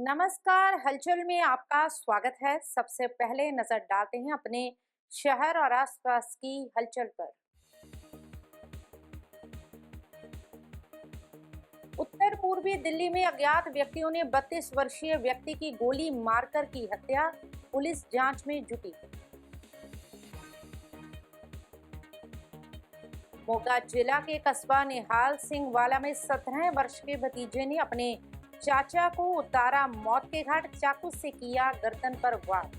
नमस्कार। हलचल में आपका स्वागत है। सबसे पहले नजर डालते हैं अपने शहर और आसपास की हलचल पर। उत्तर पूर्वी दिल्ली में अज्ञात व्यक्तियों ने 32 वर्षीय व्यक्ति की गोली मारकर की हत्या। पुलिस जांच में जुटी। मोगा जिला के कस्बा निहाल सिंह वाला में 17 वर्ष के भतीजे ने अपने चाचा को उतारा मौत के घाट। चाकू से किया गर्दन पर वार।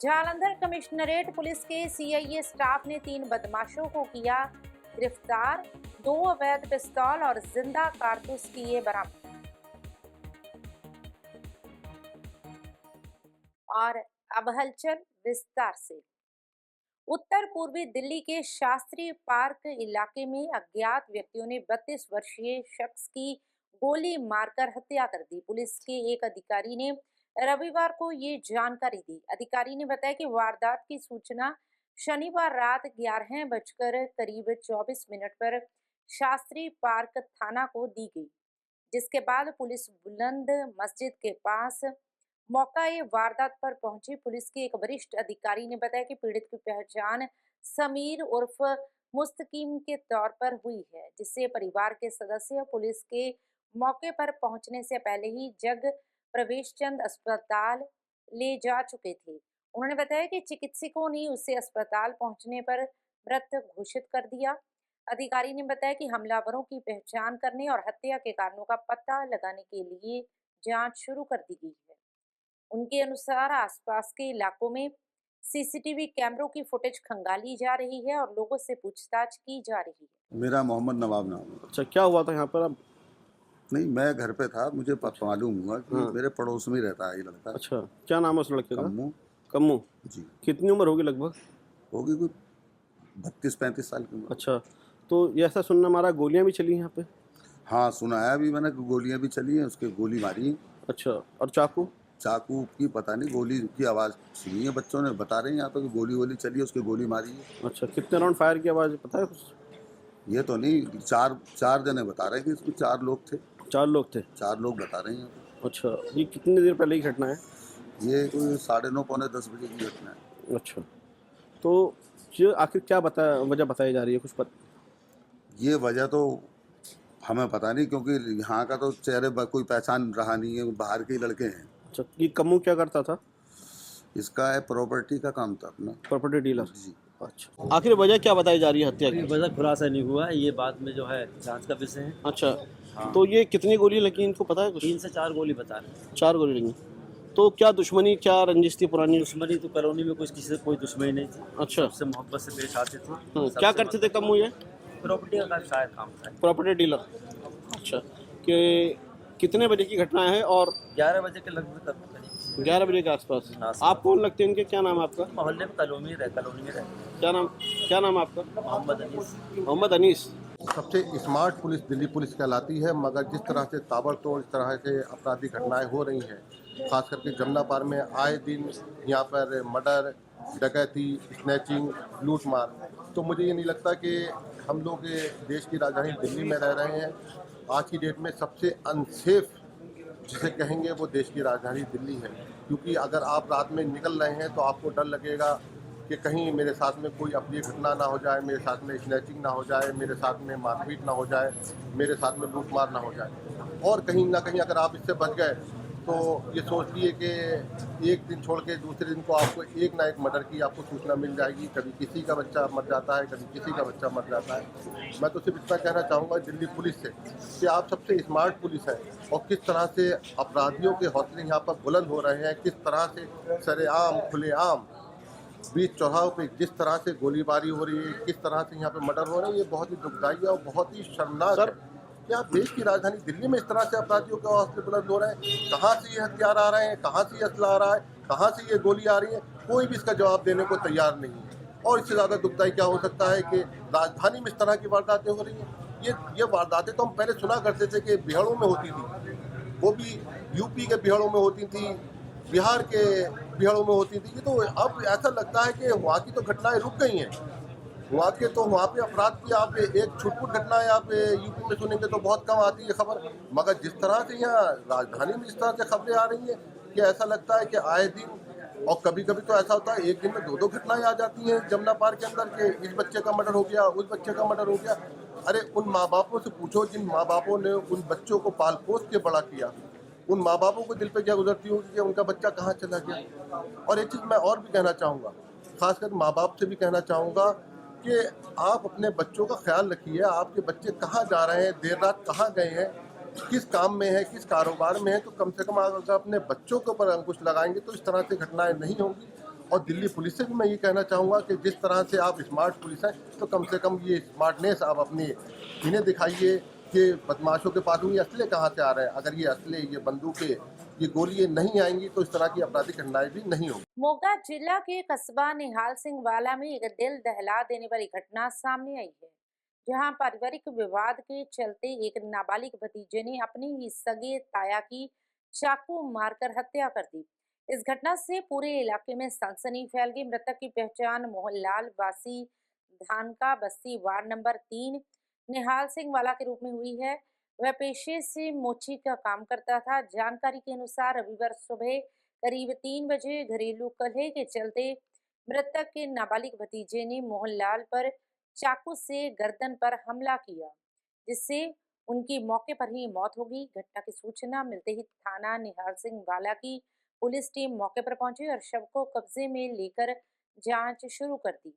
जालंधर कमिश्नरेट पुलिस के सीआईए स्टाफ ने 3 बदमाशों को किया गिरफ्तार। 2 अवैध पिस्तौल और जिंदा कारतूस किए बरामद। और अब हलचल विस्तार से। उत्तर पूर्वी दिल्ली के शास्त्री पार्क इलाके में अज्ञात व्यक्तियों ने 32 वर्षीय शख्स की गोली मारकर हत्या कर दी। पुलिस के एक अधिकारी ने रविवार को ये जानकारी दी। अधिकारी ने बताया कि वारदात की सूचना शनिवार रात 11 बजकर करीब 24 मिनट पर शास्त्री पार्क थाना को दी गई, जिसके बाद पुलिस बुलंद मस्जिद के पास मौका ये वारदात पर पहुंची। पुलिस के एक वरिष्ठ अधिकारी ने बताया कि पीड़ित की पहचान समीर उर्फ मुस्तकीम के तौर पर हुई है, जिससे परिवार के सदस्य पुलिस के मौके पर पहुंचने से पहले ही जग प्रवेश चंद अस्पताल ले जा चुके थे। उन्होंने बताया कि चिकित्सकों ने उसे अस्पताल पहुंचने पर मृत घोषित कर दिया। अधिकारी ने बताया कि हमलावरों की पहचान करने और हत्या के कारणों का पता लगाने के लिए जांच शुरू कर दी गई है। उनके अनुसार आसपास के इलाकों में सीसीटीवी कैमरों की फुटेज खंगाली जा रही है और लोगों से पूछताछ की जा रही है। मेरा मोहम्मद नवाब नाम है। अच्छा, क्या हुआ था यहाँ पर अब? नहीं, मैं घर पे था, मुझे मालूम हुआ कि हाँ। मेरे पड़ोस में रहता है ये लड़का। अच्छा, क्या नाम है उस लड़के का? कम्मू कम्मू। जी। कितनी उम्र होगी लगभग? होगी कोई 32-35 साल की उम्र। अच्छा, तो ये ऐसा सुनना हमारा गोलियां भी चली यहाँ पे? हाँ, सुना है अभी मैंने कि गोलियां भी चली हैं, उसके गोली मारी है। अच्छा, और चाकू? चाकू की पता नहीं, गोली की आवाज़ सुनी है, बच्चों ने बता रहे हैं यहाँ पे कि गोली चली है, उसके गोली मारी है। अच्छा, कितने राउंड फायर की आवाज़ पता है कुछ? ये तो नहीं, चार जने बता रहे हैं कि इसमें 4 लोग थे। 4 लोग थे। 4 लोग बता रहे हैं यहाँ पे। अच्छा, ये कितनी देर पहले की घटना है? ये कोई 9:30 पौने 10 बजे की घटना है। अच्छा, तो ये आखिर क्या वजह बताई जा रही है, कुछ ये वजह तो हमें पता नहीं, क्योंकि यहाँ का तो चेहरे कोई पहचान रहा नहीं है, बाहर के ही लड़के हैं। अच्छा, ये कम्मू क्या करता था? इसका है प्रॉपर्टी का काम था अपना। Property dealer. जी। अच्छा, आखिर वजह क्या बताई जा रही है हत्या की? वजह खुलासा नहीं हुआ है, ये बाद में जो है जांच का विषय है। अच्छा, हाँ। तो ये कितनी गोली लगी इनको पता है कुछ? 3 से 4 गोली बता रहे हैं। 4 गोली लगी। तो क्या दुश्मनी, क्या रंजिश थी पुरानी? दुश्मनी तो कॉलोनी में कुछ किसी से कोई दुश्मनी नहीं थी। अच्छा। सबसे मोहब्बत से पेश आते थे। क्या करते थे कम्मू ये? प्रॉपर्टी का शायद काम था। Property dealer. अच्छा, कि कितने बजे की घटना है? और 11 बजे के लगभग करीब 11 बजे के आसपास। हाँ। आप कौन लगते हैं उनके? क्या नाम है आपका? मोहल्ले में कॉलोनी में रहे। क्या नाम है आपका? मोहम्मद अनीस। मोहम्मद अनीस। सबसे स्मार्ट पुलिस दिल्ली पुलिस कहलाती है, मगर जिस तरह से ताबड़तोड़ इस तरह से आपराधिक घटनाएं हो रही हैं, खास करके जमुना पार में आए दिन यहाँ पर मर्डर, डकैती, स्नैचिंग, लूटमार, तो मुझे ये नहीं लगता कि हम लोग देश की राजधानी दिल्ली में रह रहे हैं। आज की डेट में सबसे अनसेफ जिसे कहेंगे वो देश की राजधानी दिल्ली है, क्योंकि अगर आप रात में निकल रहे हैं तो आपको डर लगेगा कि कहीं मेरे साथ में कोई अप्रिय घटना ना हो जाए, मेरे साथ में स्नैचिंग ना हो जाए, मेरे साथ में मारपीट ना हो जाए, मेरे साथ में लूटमार ना हो जाए। और कहीं ना कहीं अगर आप इससे बच गए तो ये सोचिए कि एक दिन छोड़ के दूसरे दिन को आपको एक ना एक मर्डर की आपको सूचना मिल जाएगी। कभी किसी का बच्चा मर जाता है, कभी किसी का बच्चा मर जाता है। मैं तो सिर्फ इतना कहना चाहूँगा दिल्ली पुलिस से कि आप सबसे स्मार्ट पुलिस है, और किस तरह से अपराधियों के हौसले यहाँ पर बुलंद हो रहे हैं, किस तरह से सरेआम खुलेआम बीच चौराहों पे जिस तरह से गोलीबारी हो रही है, किस तरह से यहाँ पे मर्डर हो रहे हैं, ये बहुत ही दुखदाई है और बहुत ही शर्मनाक है। क्या देश की राजधानी दिल्ली में इस तरह से अपराधियों के हौसले बुलंद हो रहे हैं? कहाँ से ये हथियार आ रहे हैं, कहाँ से ये असला आ रहा है, कहाँ से ये गोली आ रही है, कोई भी इसका जवाब देने को तैयार नहीं है। और इससे ज़्यादा दुखदाई क्या हो सकता है कि राजधानी में इस तरह की वारदातें हो रही हैं। ये वारदातें तो हम पहले सुना करते थे कि बिहारों में होती थी, वो भी यूपी के बिहारों में होती थी, बिहार के बिहारों में होती थी। तो अब ऐसा लगता है कि वहाँ की तो घटनाएं रुक गई हैं, वहाँ के तो वहाँ पे अपराध की आप एक छुटपुट घटना है आप यूपी में सुनेंगे तो बहुत कम आती है खबर, मगर जिस तरह से यहाँ राजधानी में इस तरह से खबरें आ रही हैं कि ऐसा लगता है कि आए दिन, और कभी कभी तो ऐसा होता है एक दिन में 2-2 घटनाएं आ जाती हैं जमुना पार्क के अंदर के इस बच्चे का मर्डर हो गया, उस बच्चे का मर्डर हो गया। अरे उन माँ बापों से पूछो जिन माँ बापों ने उन बच्चों को पाल पोस के बड़ा किया, उन माँ बापों को दिल पे क्या गुजरती होगी कि उनका बच्चा कहाँ चला गया। और एक चीज़ मैं और भी कहना चाहूँगा, खासकर माँ बाप से भी कहना चाहूँगा कि आप अपने बच्चों का ख्याल रखिए, आपके बच्चे कहाँ जा रहे हैं, देर रात कहाँ गए हैं, किस काम में है, किस कारोबार में है, तो कम से कम अगर अपने बच्चों के ऊपर अंकुश लगाएंगे तो इस तरह से घटनाएं नहीं होंगी। और दिल्ली पुलिस से भी मैं ये कहना चाहूँगा कि जिस तरह से आप स्मार्ट पुलिस हैं तो कम से कम ये स्मार्टनेस आप अपनी इन्हें दिखाइए कि बदमाशों के पास ये असले कहाँ से आ रहे हैं। अगर ये असले, ये बंदूकें, ये गोलियां नहीं आएंगी तो इस तरह की आपराधिक घटनाएं भी नहीं होंगी। मोगा जिला के कस्बा निहाल सिंह वाला में एक दिल दहला देने वाली घटना सामने आई है, जहां पारिवारिक विवाद के चलते एक नाबालिग भतीजे ने अपने ही सगे ताया की चाकू मारकर हत्या कर दी। इस घटना से पूरे इलाके में सनसनी फैल गई। मृतक की पहचान मोहनलाल वासी धानका बस्ती वार्ड नंबर 3 निहाल सिंह वाला के रूप में हुई है। वह पेशे से मोची का काम करता था। जानकारी के अनुसार रविवार सुबह करीब 3 बजे घरेलू कलह के चलते मृतक के नाबालिग भतीजे ने मोहनलाल पर चाकू से गर्दन पर हमला किया, जिससे उनकी मौके पर ही मौत हो गई। घटना की सूचना मिलते ही थाना निहाल सिंह वाला की पुलिस टीम मौके पर पहुंची और शव को कब्जे में लेकर जांच शुरू कर दी।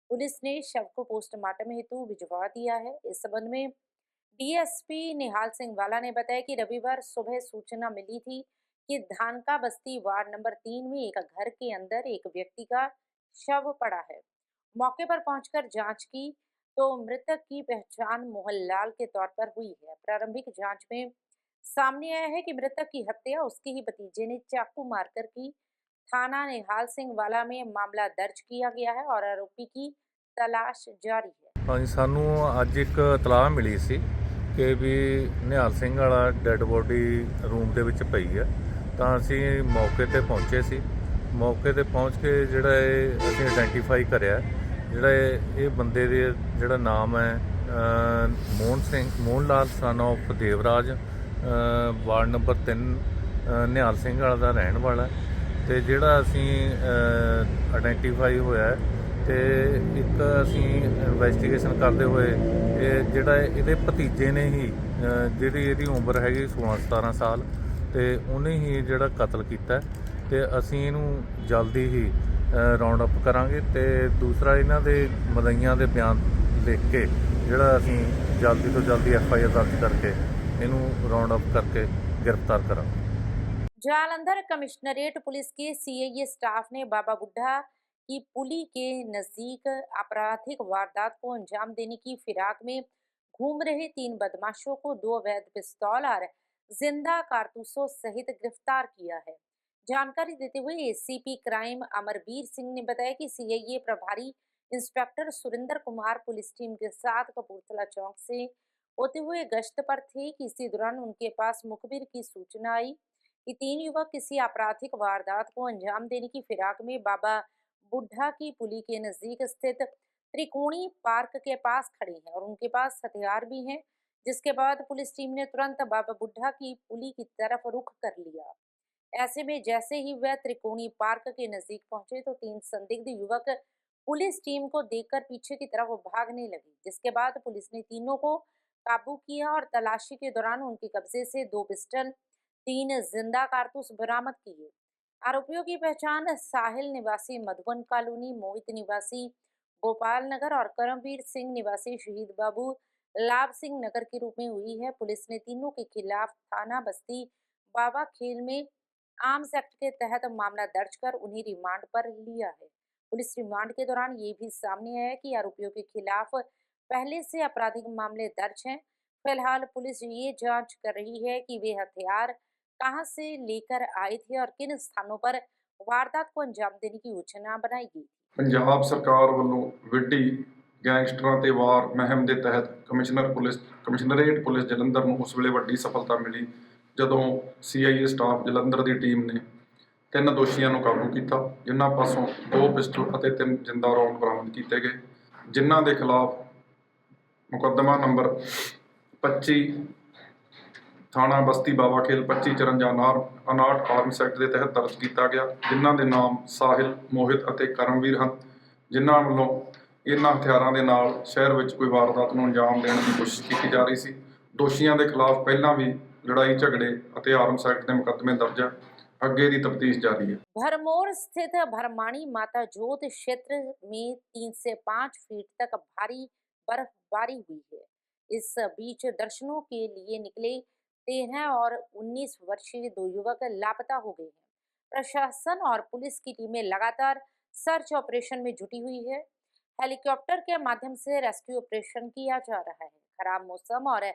पुलिस ने शव को पोस्टमार्टम हेतु भिजवा दिया है। इस संबंध में डीएसपी निहाल सिंह वाला ने बताया कि रविवार सुबह सूचना मिली थी कि धानका बस्ती वार्ड नंबर 3 में एक घर के अंदर एक व्यक्ति का शव पड़ा है। मौके पर पहुंचकर जांच की तो मृतक की पहचान मोहनलाल के तौर पर हुई है। प्रारंभिक जांच में सामने आया है कि मृतक की हत्या उसके ही भतीजे ने चाकू मारकर की। थाना निहाल सिंह वाला में मामला दर्ज किया गया है और आरोपी की तलाश जारी है। ਹਾਂਜੀ ਸਾਨੂੰ ਅੱਜ ਇੱਕ ਇਤਲਾਹ ਮਿਲੀ ਸੀ ਕਿ ਵੀ ਨਿਹਾਲ ਸਿੰਘ ਵਾਲਾ ਡੈੱਡ ਬੋਡੀ ਰੂਮ ਦੇ ਵਿੱਚ ਪਈ ਹੈ, ਤਾਂ ਅਸੀਂ ਮੌਕੇ ਤੇ ਪਹੁੰਚੇ ਸੀ। ਮੌਕੇ ਤੇ ਪਹੁੰਚ ਕੇ ਜਿਹੜਾ ਇਹ ਅਸੀਂ ਆਇਡੈਂਟੀਫਾਈ ਕਰਿਆ, ਜਿਹੜਾ ਇਹ ਬੰਦੇ ਦੇ ਜਿਹੜਾ ਨਾਮ ਹੈ Mohan Lal son of Devraj, ward number 3 Nihal Singh Wala ਦਾ ਰਹਿਣ ਵਾਲਾ। ਤੇ ਜਿਹੜਾ ਅਸੀਂ ਆਇਡੈਂਟੀਫਾਈ ਹੋਇਆ ਤੇ ਇੱਕ ਅਸੀਂ ਇਨਵੈਸਟੀਗੇਸ਼ਨ ਕਰਦੇ ਹੋਏ ਇਹ ਜਿਹੜਾ ਇਹਦੇ ਭਤੀਜੇ ਨੇ ਹੀ ਜਿਹੜੀ ਇਹਦੀ ਉਮਰ ਹੈਗੀ 16-17 ਸਾਲ ਤੇ ਉਹਨੇ ਹੀ ਜਿਹੜਾ ਕਤਲ ਕੀਤਾ ਤੇ ਅਸੀਂ ਇਹਨੂੰ ਜਲਦੀ ਹੀ ਰਾਉਂਡ ਅਪ ਕਰਾਂਗੇ ਤੇ ਦੂਸਰਾ ਇਹਨਾਂ ਦੇ ਮਦਈਆਂ ਦੇ ਬਿਆਨ ਲਿਖ ਕੇ ਜਿਹੜਾ ਅਸੀਂ ਜਲਦੀ ਤੋਂ ਜਲਦੀ FIR ਦਰਜ ਕਰਕੇ ਇਹਨੂੰ ਰਾਉਂਡ ਅਪ ਕਰਕੇ गिरफ्तार करांगे। जालंधर कमिश्नरेट पुलिस के CIA स्टाफ ने बाबा बुड्ढा की पुली के नजदीक आपराधिक वारदात को अंजाम देने की फिराक में घूम रहे 3 बदमाशों को 2 अवैध पिस्तौल और जिंदा कारतूसों सहित गिरफ्तार किया है। जानकारी देते हुए ACP क्राइम अमरवीर सिंह ने बताया कि CIA प्रभारी inspector Surendra Kumar police team के साथ कपूरथला चौक से होते हुए गश्त पर थे कि इसी दौरान उनके पास मुखबिर की सूचना आई कि 3 युवक किसी आपराधिक वारदात को अंजाम देने की फिराक में बाबा बुड्ढा की पुली के नजदीक स्थित त्रिकोणी पार्क के पास खड़े हैं और उनके पास हथियार भी हैं। जिसके बाद पुलिस टीम ने तुरंत बाबा बुड्ढा की पुली की तरफ रुख कर लिया। ऐसे में जैसे ही वह त्रिकोणी पार्क के नजदीक पहुंचे तो 3 संदिग्ध युवक पुलिस टीम को देखकर पीछे की तरफ भागने लगे, जिसके बाद पुलिस ने तीनों को काबू किया और तलाशी के दौरान उनके कब्जे से 2 पिस्टल, 3 जिंदा कारतूस बरामद किए। आरोपियों की पहचान साहिल निवासी मधुबन कॉलोनी, मोहित निवासी गोपाल नगर और करमवीर सिंह निवासी शहीद बाबू लाभ सिंह नगर के रूप में हुई है। पुलिस ने तीनों के खिलाफ थाना बस्ती बाबा खेल में आर्म्स एक्ट के तहत मामला दर्ज कर उन्हें रिमांड पर लिया है। पुलिस रिमांड के दौरान ये भी सामने आया कि आरोपियों के खिलाफ पहले से आपराधिक मामले दर्ज हैं। फिलहाल पुलिस ये जांच कर रही है कि वे हथियार कहां से लेकर आए थे और किन स्थानों पर वारदात को अंजाम देने की योजना बनाई गई। पंजाब सरकार ਵੱਲੋਂ ਵਿੱਢੀ ਗੈਂਗਸਟਰਾਂ ਤੇ ਵਾਰ ਮੁਹਿੰਮ ਦੇ ਤਹਿਤ ਕਮਿਸ਼ਨਰੇਟ ਪੁਲਿਸ ਜਲੰਧਰ ਨੂੰ ਉਸ ਵੇਲੇ ਵੱਡੀ ਸਫਲਤਾ ਮਿਲੀ ਜਦੋਂ CIA ਸਟਾਫ ਜਲੰਧਰ ਦੀ ਟੀਮ ਨੇ 3 ਦੋਸ਼ੀਆਂ ਨੂੰ ਕਾਬੂ ਕੀਤਾ, ਜਿਨ੍ਹਾਂ ਪਾਸੋਂ 2 ਪਿਸਟਲ ਅਤੇ 3 ਜਿੰਦਾ ਰੌਂਦ ਬਰਾਮਦ ਕੀਤੇ ਗਏ। ਜਿਨ੍ਹਾਂ ਦੇ ਖਿਲਾਫ ਮੁਕੱਦਮਾ ਨੰਬਰ 25 ਥਾਣਾ ਬਸਤੀ ਬਾਵਾ ਖੇਲ 2554 59 ਆਰਮਸ ਐਕਟ ਦੇ ਤਹਿਤ ਦਰਜ ਕੀਤਾ ਗਿਆ, ਜਿਨ੍ਹਾਂ ਦੇ ਨਾਮ ਸਾਹਿਲ, ਮੋਹਿਤ ਅਤੇ ਕਰਮਵੀਰ ਹਨ, ਜਿਨ੍ਹਾਂ ਵੱਲੋਂ ਇਹਨਾਂ ਹਥਿਆਰਾਂ ਦੇ ਨਾਲ ਸ਼ਹਿਰ ਵਿੱਚ ਕੋਈ ਵਾਰਦਾਤ ਨੂੰ ਅੰਜਾਮ ਦੇਣ ਦੀ ਕੋਸ਼ਿਸ਼ ਕੀਤੀ ਜਾ ਰਹੀ ਸੀ। ਦੋਸ਼ੀਆਂ ਦੇ ਖਿਲਾਫ ਪਹਿਲਾਂ ਵੀ लड़ाई झगड़े ਅਤੇ आर्म्स एक्ट के मुकदमे दर्ज है। आगे की तफ्तीश जारी है। भरमौर स्थित भरमाणी माता जोत क्षेत्र में 3 से 5 फीट तक भारी बर्फबारी हुई है। इस बीच दर्शनों के लिए निकले 13 और 19 वर्षीय 2 युवक लापता हो गए हैं। प्रशासन और पुलिस की टीमें लगातार सर्च ऑपरेशन में जुटी हुई है। हेलीकॉप्टर के माध्यम से रेस्क्यू ऑपरेशन किया जा रहा है। खराब मौसम और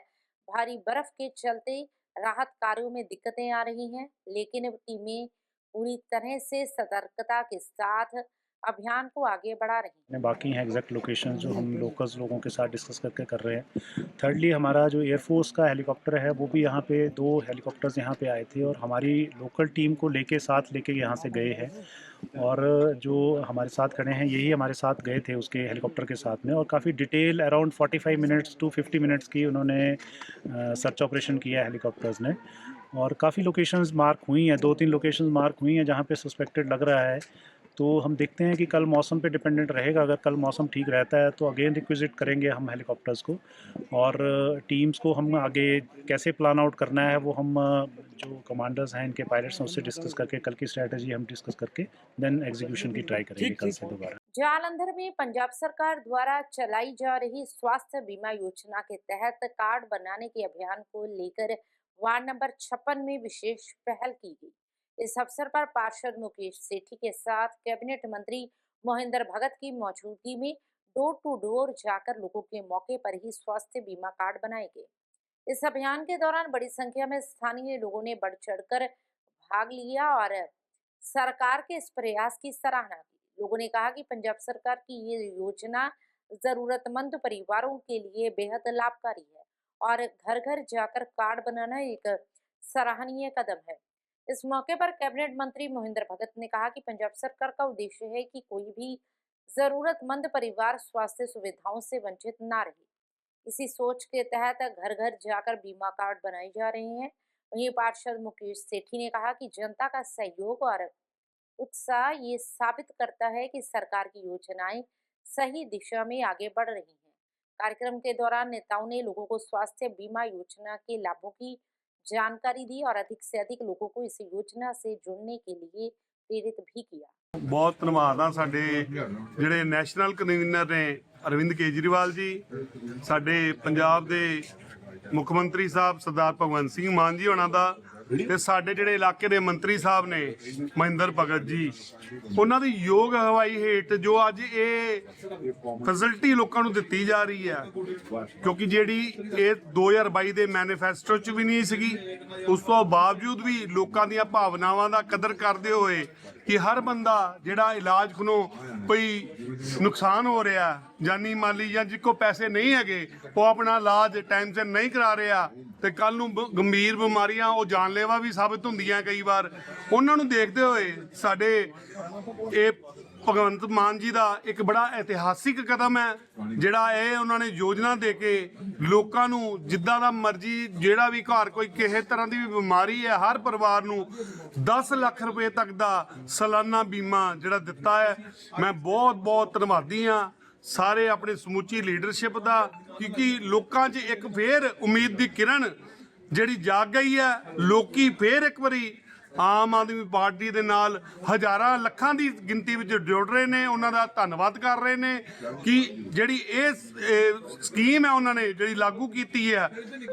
भारी बर्फ के चलते राहत कार्यों में दिक्कतें आ रही हैं, लेकिन टीमें पूरी तरह से सतर्कता के साथ अभियान को आगे बढ़ा रही हैं। बाकी हैं एग्जैक्ट लोकेशन जो हम लोकल्स लोगों के साथ डिस्कस करके कर रहे हैं। थर्डली हमारा जो एयरफोर्स का हेलीकॉप्टर है वो भी यहाँ पे 2 हेलीकॉप्टर्स यहाँ पे आए थे और हमारी लोकल टीम को साथ लेके यहाँ से गए हैं और जो हमारे साथ खड़े हैं यही हमारे साथ गए थे उसके हेलीकॉप्टर के साथ में और काफ़ी detail around 45 minutes to 50 minutes की उन्होंने सर्च ऑपरेशन किया हेलीकॉप्टर्स ने और काफ़ी लोकेशंस मार्क हुई हैं, 2-3 लोकेशंस मार्क हुई हैं जहाँ पे सस्पेक्टेड लग रहा है। तो हम देखते हैं कि कल मौसम पे डिपेंडेंट रहेगा। अगर कल मौसम ठीक रहता है तो अगेन रिक्विजिट करेंगे हम हेलीकॉप्टर्स को और टीम्स को हम आगे कैसे प्लान आउट करना है वो हम जो कमांडर्स हैं इनके पायलट्स हैं उससे डिस्कस करके कल की स्ट्रैटेजी हम डिस्कस करके देन एग्जीक्यूशन की ट्राई करेंगे कल से दोबारा। जालंधर में पंजाब सरकार द्वारा चलाई जा रही स्वास्थ्य बीमा योजना के तहत कार्ड बनाने के अभियान को लेकर वार्ड नंबर 56 में विशेष पहल की गई। इस अवसर पर पार्षद मुकेश सेठी के साथ कैबिनेट मंत्री मोहिंदर भगत की मौजूदगी में डोर टू डोर जाकर लोगों के मौके पर ही स्वास्थ्य बीमा कार्ड बनाए गए। इस अभियान के दौरान बड़ी संख्या में स्थानीय लोगों ने बढ़ चढ़कर भाग लिया और सरकार के इस प्रयास की सराहना की। लोगों ने कहा कि पंजाब सरकार की ये योजना जरूरतमंद परिवारों के लिए बेहद लाभकारी है और घर घर जाकर कार्ड बनाना एक सराहनीय कदम है। इस मौके पर कैबिनेट मंत्री मोहिंदर भगत ने कहा कि पंजाब सरकार का उद्देश्य है कि कोई भी जरूरतमंद परिवार स्वास्थ्य सुविधाओं से वंचित ना रहे। इसी सोच के तहत घर घर जाकर बीमा कार्ड बनाए जा रहे हैं। वहीं पार्षद मुकेश सेठी ने कहा कि जनता का सहयोग और उत्साह ये साबित करता है कि सरकार की योजनाएं सही दिशा में आगे बढ़ रही हैं। कार्यक्रम के दौरान नेताओं ने लोगों को स्वास्थ्य बीमा योजना के लाभों की जानकारी दी और अधिक से अधिक लोगों को इस योजना से जुड़ने के लिए प्रेरित भी किया। बहुत धन्यवाद आ साडे जिहड़े नैशनल कन्वीनर ने अरविंद केजरीवाल जी, साडे पंजाब दे मुख मंत्री साहब सरदार भगवंत सिंह मान जी होना दा ते साडे जिहड़े इलाके दे मंत्री साहब ने महिंदर भगत जी, उन्हां दी योग हवाई हेठ जो अज ये फैसिलिटी लोकां नूं दित्ती जा रही है, क्योंकि जिहड़ी ये 2022 दे मैनीफेस्टो च भी नहीं सीगी, उस तो बावजूद भी लोकां दीयां भावनावां दा कदर करदे होए कि हर बंदा जिहड़ा इलाज कोलों कोई नुकसान हो रहा जानी माली या जिसको पैसे नहीं है वो अपना इलाज टाइम से नहीं करा रहा तो कल नूं गंभीर बीमारियां वो जानलेवा भी साबित होंदियां कई बार। उन्होंने देखते हुए साडे ये भगवंत मान जी का एक बड़ा इतिहासिक कदम है जिहड़ा ये उन्होंने योजना दे के लोकां नूं जिद्दां दा मर्जी जिहड़ा भी घर कोई किसी तरह की भी बीमारी है हर परिवार नूं 10 लाख रुपए तक का सालाना बीमा जिहड़ा दिता है। मैं बहुत बहुत धन्नवादी हाँ सारे अपने समूची लीडरशिप का, क्योंकि लोकां 'च एक फिर उम्मीद की किरण जिहड़ी जाग गई है। लोकी फिर एक बारी आम आदमी पार्टी दे नाल हज़ारां लखां दी गिनती विच जुड़ रहे ने, उन्हां दा धन्नवाद कर रहे ने कि जिहड़ी ये स्कीम है उन्होंने जिहड़ी लागू कीती है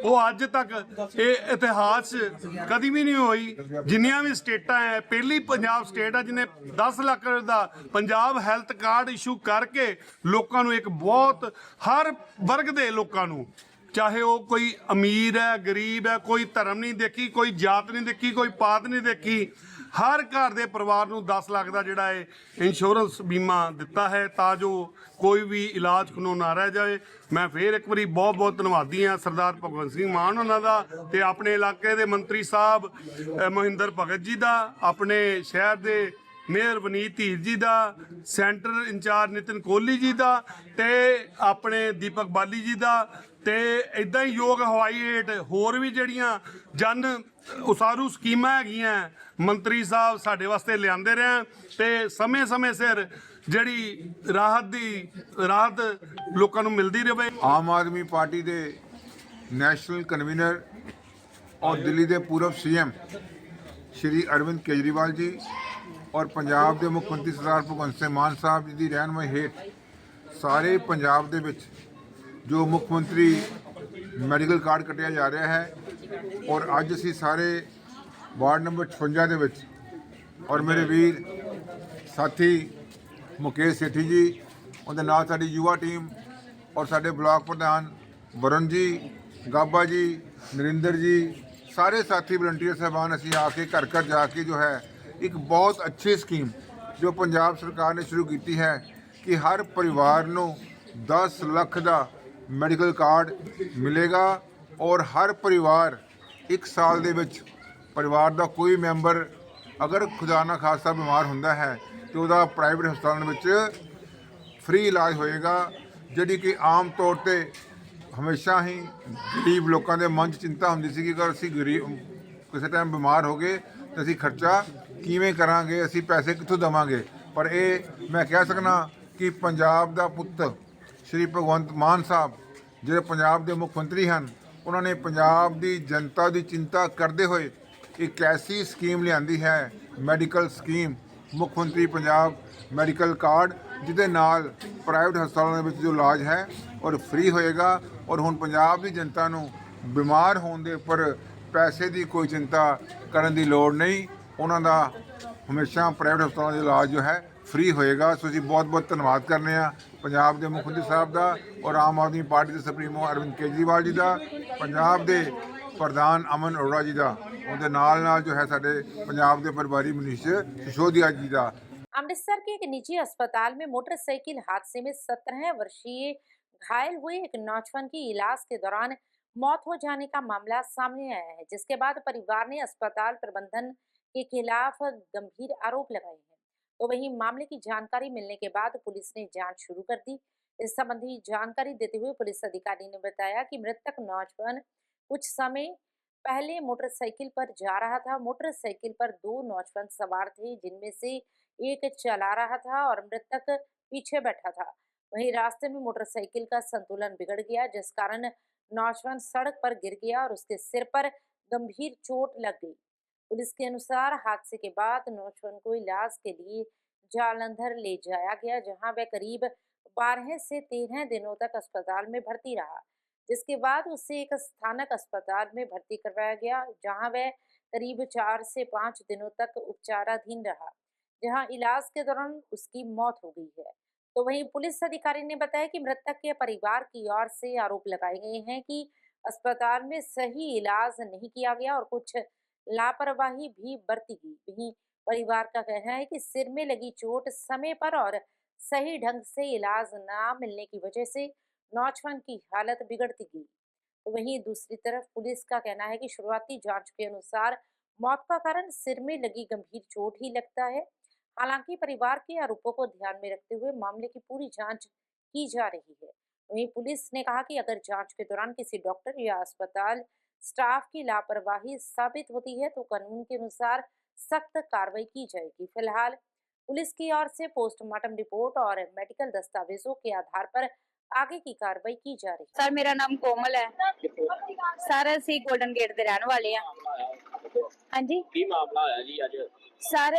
वो अज तक ये इतिहास कदी भी नहीं हुई। जिन्नियां भी स्टेटां है पहली पंजाब स्टेट है जिन्हें 10 लाख का पंजाब हैल्थ कार्ड इशू करके लोकां नूं एक बहुत हर वर्ग दे लोकां नूं, चाहे वो कोई अमीर है गरीब है, कोई धर्म नहीं देखी, कोई जात नहीं देखी, कोई पात नहीं देखी, हर घर के परिवार नूं 10 लाख का जिहड़ा है इंश्योरेंस बीमा दिता है ताजो कोई भी इलाज कोलों ना रह जाए। मैं फिर एक बारी बहुत बहुत धन्नवादी हाँ सरदार भगवंत सिंह मान उन्हां दा ते अपने इलाके के मंत्री साहब मोहिंदर भगत जी का, अपने शहर के ਮੇਅਰ ਵਨੀਤ ਧੀਰ ਜੀ ਦਾ, ਸੈਂਟਰ ਇੰਚਾਰਜ ਨਿਤਿਨ ਕੋਹਲੀ ਜੀ ਦਾ ਤੇ ਆਪਣੇ ਦੀਪਕ ਬਾਲੀ ਜੀ ਦਾ ਤੇ ਇਦਾਂ ਹੀ ਯੋਗ ਹਵਾਈ ਹੇਠ ਹੋਰ ਵੀ ਜਿਹੜੀਆਂ ਜਨ ਉਸਾਰੂ ਸਕੀਮਾਂ ਹੈਗੀਆਂ ਮੰਤਰੀ ਸਾਹਿਬ ਸਾਡੇ ਵਾਸਤੇ ਲਿਆਂਦੇ ਰਹੇ ਤੇ ਸਮੇਂ-ਸਮੇਂ ਸਿਰ ਜਿਹੜੀ ਰਾਹਤ ਲੋਕਾਂ ਨੂੰ ਮਿਲਦੀ ਰਹੇ। ਆਮ ਆਦਮੀ ਪਾਰਟੀ ਦੇ ਨੈਸ਼ਨਲ ਕਨਵੀਨਰ और दिल्ली के पूर्व सीएम श्री अरविंद केजरीवाल जी और पंजाब के मुख्यमंत्री सरदार भगवंत सिंह मान साहब जी की रहनुमाई हेठ सारे पंजाब दे विच जो मुख्यमंत्री मैडिकल कार्ड कटिया जा रहा है और अज असी सारे वार्ड नंबर 56 दे विच और मेरे वीर साथी मुकेश सेठी जी उनके नाल साडी युवा टीम और साडे ब्लॉक प्रधान वरुण जी गाबा जी नरिंदर जी सारे साथी वलंटियर साहबान असी आके घर घर जाके जो है एक बहुत अच्छी स्कीम जो पंजाब सरकार ने शुरू की है कि हर परिवार को 10 लाख का मैडिकल कार्ड मिलेगा और हर परिवार एक साल दे विच परिवार का कोई मैंबर अगर खुदा ना खासा बीमार होंदा है तो वह प्राइवेट हस्पताल में फ्री इलाज होएगा, जिहड़ी कि आम तौर पर हमेशा ही गरीब लोगों के मन चिंता होंदी सी कि अगर असी गरीब किसी टाइम बीमार हो गए तो असी खर्चा किवें करांगे, असी पैसे कित्थों देवांगे। पर ये मैं कह सकना कि पंजाब दा पुत्त श्री भगवंत मान साहब जो पंजाब के मुख्यमंत्री हैं उन्होंने पंजाब की जनता की चिंता करते हुए एक ऐसी स्कीम लियादी है मैडिकल स्कीम मुख्यमंत्री पंजाब मैडिकल कार्ड जिहदे नाल प्राइवेट हस्पतालों में जो इलाज है और फ्री होएगा और हुण पंजाब की जनता नूं बीमार होने के उपर पैसे की कोई चिंता करने की लोड़ नहीं, उन्हां दा हमेशा प्राइवेट हस्पतालों का इलाज जो है फ्री होएगा। सो असीं बहुत बहुत धन्यवाद करने पंजाब के मुख्यमंत्री साहब का और आम आदमी पार्टी के सुप्रीमो अरविंद केजरीवाल जी का, पंजाब के प्रधान अमन अरोड़ा जी का, उनके नाल जो है साडे पंजाब के प्रभारी मनीष सिसोदिया जी का। अमृतसर के एक निजी अस्पताल में मोटरसाइकिल हादसे में 17 वर्षीय घायल हुए एक नौजवान की इलाज के दौरान मौत हो जाने का मामला सामने आया है, जिसके बाद परिवार ने अस्पताल प्रबंधन के खिलाफ गंभीर आरोप लगाए हैं। तो वहीं मामले की जानकारी मिलने के बाद पुलिस ने जांच शुरू कर दी। इस संबंधी जानकारी देते हुए पुलिस अधिकारी ने बताया कि मृतक नौजवान कुछ समय पहले मोटरसाइकिल पर जा रहा था। मोटरसाइकिल पर 2 नौजवान सवार थे, जिनमें से एक चला रहा था और मृतक पीछे बैठा था। वहीं रास्ते में मोटरसाइकिल का संतुलन बिगड़ गया, जिस कारण नौजवान सड़क पर गिर गया और उसके सिर पर गंभीर चोट लग गई। पुलिस के अनुसार हादसे के बाद नौजवान को इलाज के लिए जालंधर ले जाया गया, जहां वह करीब 12 से 13 दिनों तक अस्पताल में भर्ती रहा, जिसके बाद उसे एक स्थानक अस्पताल में भर्ती करवाया गया, जहां वह करीब 4 से 5 दिनों तक उपचाराधीन रहा, जहां इलाज के दौरान उसकी मौत हो गई है। तो वहीं पुलिस अधिकारी ने बताया कि मृतक के परिवार की ओर से आरोप लगाए गए हैं कि अस्पताल में सही इलाज नहीं किया गया और कुछ लापरवाही भी बरती गई। वहीं परिवार का कहना है कि सिर में लगी चोट समय पर और सही ढंग से इलाज न मिलने की वजह से नौजवान की हालत बिगड़ती गई। तो वहीं दूसरी तरफ पुलिस का कहना है कि शुरुआती जांच के अनुसार मौत का कारण सिर में लगी गंभीर चोट ही लगता है। हालांकि परिवार के आरोपों को ध्यान में रखते हुए मामले की पूरी जांच की जा रही है। वहीं पुलिस ने कहा कि अगर जांच के दौरान किसी डॉक्टर या अस्पताल स्टाफ की लापरवाही साबित होती है तो कानून के अनुसार सख्त कार्रवाई की जाएगी। फिलहाल पुलिस की ओर से पोस्टमार्टम रिपोर्ट और मेडिकल दस्तावेजों के आधार पर आगे की कार्रवाई की जा रही है। सर मेरा नाम कोमल है सर, ਅਸੀਂ गोल्डन गेट ਦੇ ਰਹਿਣ ਵਾਲੇ ਆ। ਹਾਂਜੀ ਕੀ ਮਾਮਲਾ ਹੋਇਆ ਜੀ ਅੱਜ? ਸਰ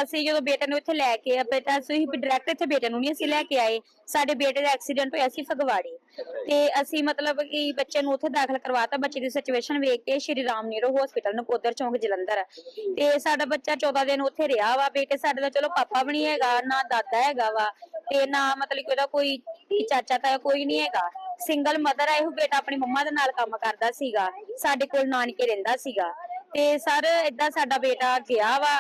ਅਸੀਂ ਜਦੋਂ ਬੇਟੇ ਨੂੰ ਇੱਥੇ ਲੈ ਕੇ ਆ, ਬੇਟਾ ਅਸੀਂ ਡਾਇਰੈਕਟ ਇੱਥੇ ਬੇਟੇ ਨੂੰ ਨਹੀਂ ਅਸੀਂ ਲੈ ਕੇ ਆਏ। ਸਾਡੇ ਬੇਟੇ ਦਾ ਐਕਸੀਡੈਂਟ ਹੋਇਆ ਸੀ ਫਗਵਾੜੇ ਤੇ ਅਸੀਂ ਮਤਲਬ ਕਿ ਬੱਚੇ ਨੂੰ ਉੱਥੇ ਦਾਖਲ ਕਰਵਾਤਾ। ਬੱਚੇ ਦੀ ਸਿਚੁਏਸ਼ਨ ਵੇਖ ਕੇ ਸ਼੍ਰੀ ਰਾਮ ਨੀਰੋ ਹਸਪੀਟਲ ਨਕੋਦਰ ਚੌਂਕ ਜਲੰਧਰ ਤੇ ਸਾਡਾ ਬੱਚਾ 14 ਦਿਨ ਉੱਥੇ ਰਿਹਾ ਵਾ। ਬੇਟੇ ਸਾਡੇ ਦਾ ਚਲੋ ਪਾਪਾ ਵੀ ਨਹੀਂ ਹੈਗਾ, ਨਾ ਦਾਦਾ ਹੈਗਾ ਵਾ ਤੇ ਨਾ ਮਤਲਬ ਕਿ ਉਹਦਾ ਕੋਈ ਚਾਚਾ ਤਾਇਆ ਕੋਈ ਨਹੀਂ ਹੈਗਾ। ਸਿੰਗਲ ਮਦਰ ਹੈ ਉਹ। ਬੇਟਾ ਆਪਣੀ ਮੰਮਾ ਦੇ ਨਾਲ ਕੰਮ ਕਰਦਾ ਸੀਗਾ, ਸਾਡੇ ਕੋਲ ਨਾਨਕੇ ਰਹਿੰਦਾ ਸੀਗਾ ਤੇ ਸਰ ਏਦਾਂ ਸਾਡਾ ਬੇਟਾ ਗਿਆ ਵਾ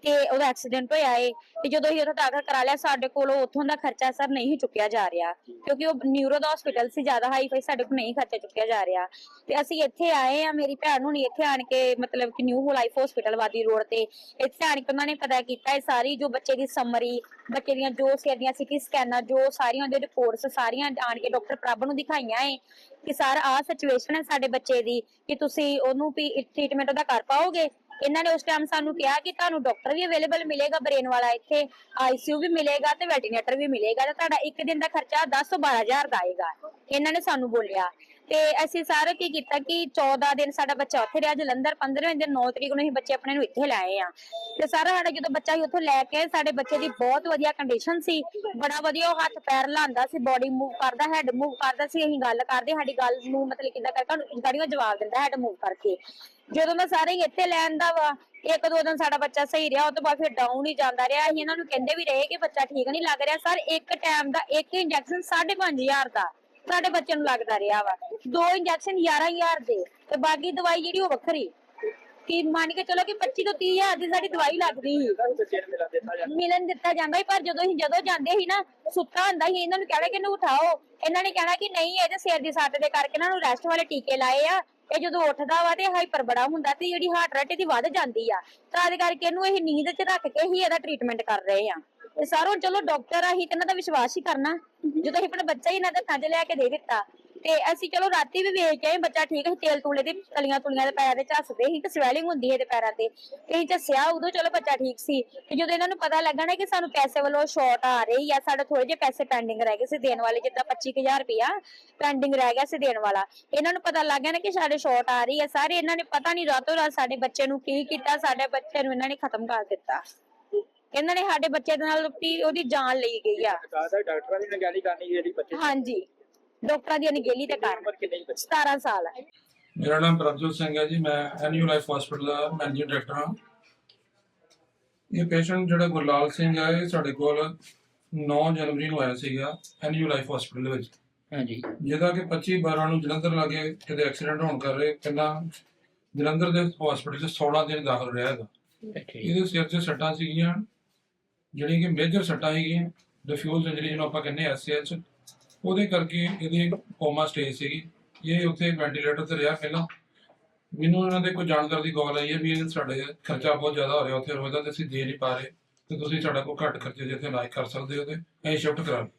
ਤੇ ਉਹਦਾ ਐਕਸੀਡੈਂਟ ਹੋਇਆ ਏ ਤੇ ਜਦੋਂ ਅਸੀਂ ਉੱਥੇ ਦਾਖਲ ਕਰਾ ਲਿਆ ਸਾਡੇ ਕੋਲ ਉੱਥੋਂ ਦਾ ਖਰਚਾ ਸਰ ਨਹੀਂ ਚੁੱਕਿਆ ਜਾ ਰਿਹਾ ਕਿਉਂਕਿ ਉਹ ਨਿਊਰੋ ਦਾ ਹਸਪੀਟਲ ਸੀ, ਜ਼ਿਆਦਾ ਹਾਈ ਫਾਈ ਸਾਡੇ ਕੋਲ ਨਹੀਂ ਖਰਚਾ ਚੁੱਕਿਆ ਜਾ ਰਿਹਾ। ਤੇ ਅਸੀਂ ਇੱਥੇ ਆਏ ਆ, ਮੇਰੀ ਭੈਣ ਨੂੰ ਇੱਥੇ ਆਣ ਕੇ ਮਤਲਬ ਕਿ ਨਿਊ ਲਾਈਫ ਹਸਪੀਟਲ ਵਾਦੀ ਰੋਡ ਤੇ ਇੱਥੇ ਆਣ ਕੇ ਉਹਨਾਂ ਨੇ ਪਤਾ ਕੀਤਾ ਇਹ ਸਾਰੀ ਜੋ ਬੱਚੇ ਦੀ ਸਮਰੀ, ਬੱਚੇ ਦੀਆਂ ਜੋ ਸਿਰ ਦੀਆਂ ਸਿਟੀ ਸਕੈਨਾਂ, ਜੋ ਸਾਰੀਆਂ ਉਹਦੇ ਰਿਪੋਰਟਸ ਸਾਰੀਆਂ ਆਣ ਕੇ ਡਾਕਟਰ ਪ੍ਰਭ ਨੂੰ ਦਿਖਾਈਆਂ ਏ ਕਿ ਸਰ ਆਹ ਸਿਚੁਏਸ਼ਨ ਹੈ ਸਾਡੇ ਬੱਚੇ ਦੀ ਕਿ ਤੁਸੀਂ ਉਹਨੂੰ ਵੀ ਟ੍ਰੀਟਮੈਂਟ ਉਹਦਾ ਕਰ ਪਾਓਗੇ। ਇਹਨਾਂ ਨੇ ਉਸ ਟਾਈਮ ਸਾਨੂੰ ਕਿਹਾ ਕਿ ਤੁਹਾਨੂੰ ਡਾਕਟਰ ਵੀ ਅਵੇਲੇਬਲ ਮਿਲੇਗਾ ਬ੍ਰੇਨ ਵਾਲਾ, ਇੱਥੇ ICU ਵੀ ਮਿਲੇਗਾ ਤੇ ਵੈਟੀਨੇਟਰ ਵੀ ਮਿਲੇਗਾ ਤੇ ਤੁਹਾਡਾ ਇੱਕ ਦਿਨ ਦਾ ਖਰਚਾ 10 ਤੋਂ 12,000 ਦਾ ਆਏਗਾ, ਇਹਨਾਂ ਨੇ ਸਾਨੂੰ ਬੋਲਿਆ। ਤੇ ਅਸੀਂ ਸਾਰੇ ਕੀ ਕੀਤਾ ਕਿ 14 ਦਿਨ ਸਾਡਾ ਬੱਚਾ ਉੱਥੇ ਰਿਹਾ ਜਲੰਧਰ, 15ਵੇਂ ਦਿਨ 9 ਤਰੀਕ ਨੂੰ ਅਸੀਂ ਬੱਚੇ ਆਪਣੇ ਨੂੰ ਇੱਥੇ ਲਾਏ ਆ। ਤੇ ਸਾਰਾ ਸਾਡਾ ਜਦੋਂ ਬੱਚਾ ਉੱਥੋਂ ਲੈ ਕੇ ਸਾਡੇ ਬੱਚੇ ਦੀ ਬਹੁਤ ਵਧੀਆ ਕੰਡੀਸ਼ਨ ਸੀ, ਬੜਾ ਵਧੀਆ, ਉਹ ਹੱਥ ਪੈਰ ਹਿਲਾਉਂਦਾ ਸੀ, ਬੋਡੀ ਮੂਵ ਕਰਦਾ, ਹੈਡ ਮੂਵ ਕਰਦਾ ਸੀ, ਅਸੀਂ ਗੱਲ ਕਰਦੇ ਸਾਡੀ ਗੱਲ ਨੂੰ ਮਤਲਬ ਕਿੱਦਾਂ ਕਰਕੇ ਗਾੜੀਆਂ ਜਵਾਬ ਦਿੰਦਾ ਹੈਡ ਮੂਵ ਕਰਕੇ। ਜਦੋਂ ਮੈਂ ਸਾਰੇ ਇੱਥੇ ਲੈਣ ਦਾ ਵਾ 1-2 ਦਿਨ ਸਾਡਾ ਬੱਚਾ ਸਹੀ ਰਿਹਾ, ਉਹ ਤੋਂ ਬਾਅਦ ਫਿਰ ਡਾਊਨ ਹੀ ਜਾਂਦਾ ਰਿਹਾ। ਅਸੀਂ ਇਹਨਾਂ ਨੂੰ ਕਹਿੰਦੇ ਵੀ ਰਹੇ ਕਿ ਬੱਚਾ ਠੀਕ ਨਹੀਂ ਲੱਗ ਰਿਹਾ ਸਰ, ਇੱਕ ਟਾਈਮ ਦਾ ਇੱਕ ਇੰਜੈਕਸ਼ਨ 5,500 ਦਾ ਸਾਡੇ ਬੱਚੇ ਨੂੰ ਲੱਗਦਾ ਰਿਹਾ ਵਾ, 2 ਇੰਜੈਕਸ਼ਨ 11,000 ਦੇ ਤੇ ਬਾਕੀ ਦਵਾਈ ਜਿਹੜੀ ਉਹ ਵੱਖਰੀ ਕਿ ਮੰਨ ਕੇ ਚਲੋ ਕਿ 25 ਤੋਂ 30,000 ਦੀ ਸਾਡੀ ਦਵਾਈ ਲੱਗਦੀ ਸੀ, ਮਿਲਣ ਦਿੱਤਾ ਜਾਂਦਾ ਸੀ। ਪਰ ਜਦੋਂ ਜਾਂਦੇ ਸੀ ਨਾ ਸੁੱਤਾ ਹੁੰਦਾ ਸੀ, ਇਹਨਾਂ ਨੂੰ ਕਹਿਣਾ ਕਿ ਇਹਨੂੰ ਉਠਾਓ, ਇਹਨਾਂ ਨੇ ਕਹਿਣਾ ਕਿ ਨਹੀਂ ਇਹਦੇ ਸਿਰ ਦੀ ਸੱਟ ਦੇ ਕਰਕੇ ਇਹਨਾਂ ਨੂੰ ਰੈਸਟ ਵਾਲੇ ਟੀਕੇ ਲਾਏ ਆ, ਇਹ ਜਦੋਂ ਉੱਠਦਾ ਵਾ ਤੇ ਹਾਈਪਰ ਬੜਾ ਹੁੰਦਾ ਤੇ ਜਿਹੜੀ ਹਾਰਟ ਰੇਟ ਇਹਦੀ ਵੱਧ ਜਾਂਦੀ ਆ, ਤਾਂ ਇਹਦੇ ਕਰਕੇ ਇਹਨੂੰ ਇਹ ਨੀਂਦ 'ਚ ਰੱਖ ਕੇ ਹੀ ਇਹਦਾ ਟ੍ਰੀਟਮੈਂਟ ਕਰ ਰਹੇ ਆ। ਤੇ ਸਾਰੋਂ ਚਲੋ ਡਾਕਟਰ ਆ ਹੀ ਤੇ ਇਹਨਾਂ ਦਾ ਵਿਸ਼ਵਾਸ ਹੀ ਕਰਨਾ, ਜਦੋਂ ਅਸੀਂ ਆਪਣਾ ਬੱਚਾ ਹੀ ਇਹਨਾਂ ਦੇ ਹੱਥਾਂ 'ਚ ਲੈ ਕੇ ਦੇ ਦਿੱਤਾ ਤੇ ਅਸੀਂ ਚਲੋ ਰਾਤੀ ਵੀ ਵੇਖ ਕੇ ਆਏ ਬੱਚਾ ਠੀਕ ਸੀ, ਤੇਲ ਤੂਲੇ ਦੀ ਤਲੀਆਂ ਦੇ ਪੈਰਾਂ ਤੇ ਝੱਸਦੇ ਸੀ ਤੇ ਸਵੈਲਿੰਗ ਹੁੰਦੀ ਹੈ ਤੇ ਪੈਰਾਂ ਤੇ ਅਸੀਂ ਝੱਸਿਆ, ਉਦੋਂ ਚਲੋ ਬੱਚਾ ਠੀਕ ਸੀ। ਤੇ ਜਦੋਂ ਇਹਨਾਂ ਨੂੰ ਪਤਾ ਲੱਗਾ ਨਾ ਕਿ ਸਾਨੂੰ ਪੈਸੇ ਵੱਲੋਂ ਸ਼ਾਰਟ ਆ ਰਹੀ ਆ, ਸਾਡੇ ਥੋੜੇ ਜਿਹੇ ਪੈਸੇ ਪੈਂਡਿੰਗ ਰਹਿ ਗਏ ਸੀ ਦੇਣ ਵਾਲੇ, ਜਿੱਦਾਂ 25,000 ਰੁਪਇਆ ਪੈਂਡਿੰਗ ਰਹਿ ਗਿਆ ਸੀ ਦੇਣ ਵਾਲਾ, ਇਹਨਾਂ ਨੂੰ ਪਤਾ ਲੱਗ ਗਿਆ ਨਾ ਕਿ ਸਾਡੇ ਸ਼ਾਰਟ ਆ ਰਹੀ ਆ, ਸਾਰੇ ਇਹਨਾਂ ਨੇ ਪਤਾ ਨਹੀਂ ਰਾਤੋਂ ਰਾਤ ਸਾਡੇ ਬੱਚੇ ਨੂੰ ਕੀ ਕੀਤਾ, ਸਾਡੇ ਬੱਚੇ ਨੂੰ ਇਹਨਾਂ ਨੇ ਖਤਮ ਕਰ ਦਿੱਤਾ। ਇਹਨਾਂ ਨੇ ਸਾਡੇ ਬੱਚੇ ਦੇ ਨਾਲ ਉਹਦੀ ਜਾਨ ਲਈ ਗਈ ਆ। ਡਾਕਟਰਾਂ ਦੀ ਨਿਗਰਾਨੀ ਕਰਨੀ ਜਿਹੜੀ ਬੱਚੇ, ਹਾਂਜੀ ਡਾਕਟਰਾਂ ਦੀ ਅਣਗਹਿਲੀ ਦੇ ਕਾਰਨ। 17 ਸਾਲ ਹੈ। ਮੇਰਾ ਨਾਮ ਪ੍ਰਭਜੋਤ ਸਿੰਘ ਹੈ ਜੀ, ਮੈਂ ਨਿਊ ਲਾਈਫ ਹਸਪੀਟਲ ਦਾ ਮੈਨੇਜਿੰਗ ਡਾਇਰੈਕਟਰ ਹਾਂ। ਇਹ ਪੇਸ਼ੈਂਟ ਜਿਹੜਾ ਗੁਰਲਾਲ ਸਿੰਘ ਹੈ ਇਹ ਸਾਡੇ ਕੋਲ 9 ਜਨਵਰੀ ਨੂੰ ਆਇਆ ਸੀਗਾ ਨਿਊ ਲਾਈਫ ਹਸਪੀਟਲ ਵਿੱਚ, ਹਾਂਜੀ, ਜਿਹਦਾ ਕਿ 25/12 ਨੂੰ ਜਲੰਧਰ ਲਾਗੇ ਕਿਤੇ ਐਕਸੀਡੈਂਟ ਹੋਣ ਕਰਕੇ ਪਹਿਲਾਂ ਜਲੰਧਰ ਦੇ ਹਸਪੀਟਲ 'ਚ 16 ਦਿਨ ਦਾਖਲ ਰਿਹਾ ਹੈਗਾ। ਇਹਦੇ ਸਿਰ 'ਚ ਸੱਟਾਂ ਸੀਗੀਆਂ ਜਿਹੜੀਆਂ ਕਿ ਮੇਜਰ ਸੱਟਾਂ ਸੀਗੀਆਂ, ਡਿਫਿਊਜ਼ ਇੰਜਰੀ ਜਿਹਨੂੰ ਆਪਾਂ ਕਹਿੰਦੇ SCH, ਉਹਦੇ ਕਰਕੇ ਇਹਦੀ ਕੋਮਾ ਸਟੇਜ ਸੀਗੀ। ਇਹ ਉੱਥੇ ਵੈਂਟੀਲੇਟਰ ਤੇ ਰਿਹਾ ਪਹਿਲਾਂ। ਮੈਨੂੰ ਇਹਨਾਂ ਦੇ ਕੋਈ ਜਾਣਕਾਰੀ ਦੀ ਕਾਲ ਆਈ ਹੈ ਵੀ ਇਹ ਸਾਡੇ ਖਰਚਾ ਬਹੁਤ ਜ਼ਿਆਦਾ ਹੋ ਰਿਹਾ ਉੱਥੇ ਰੋਜ਼ ਦਾ ਤੇ ਅਸੀਂ ਦੇ ਨਹੀਂ ਪਾ ਰਹੇ ਤੇ ਤੁਸੀਂ ਸਾਡਾ ਕੋਈ ਘੱਟ ਖਰਚੇ ਜਿੱਥੇ ਇਲਾਜ ਕਰ ਸਕਦੇ ਹੋ ਤੇ ਅਸੀਂ ਸ਼ਿਫਟ ਕਰਾ ਲਓ।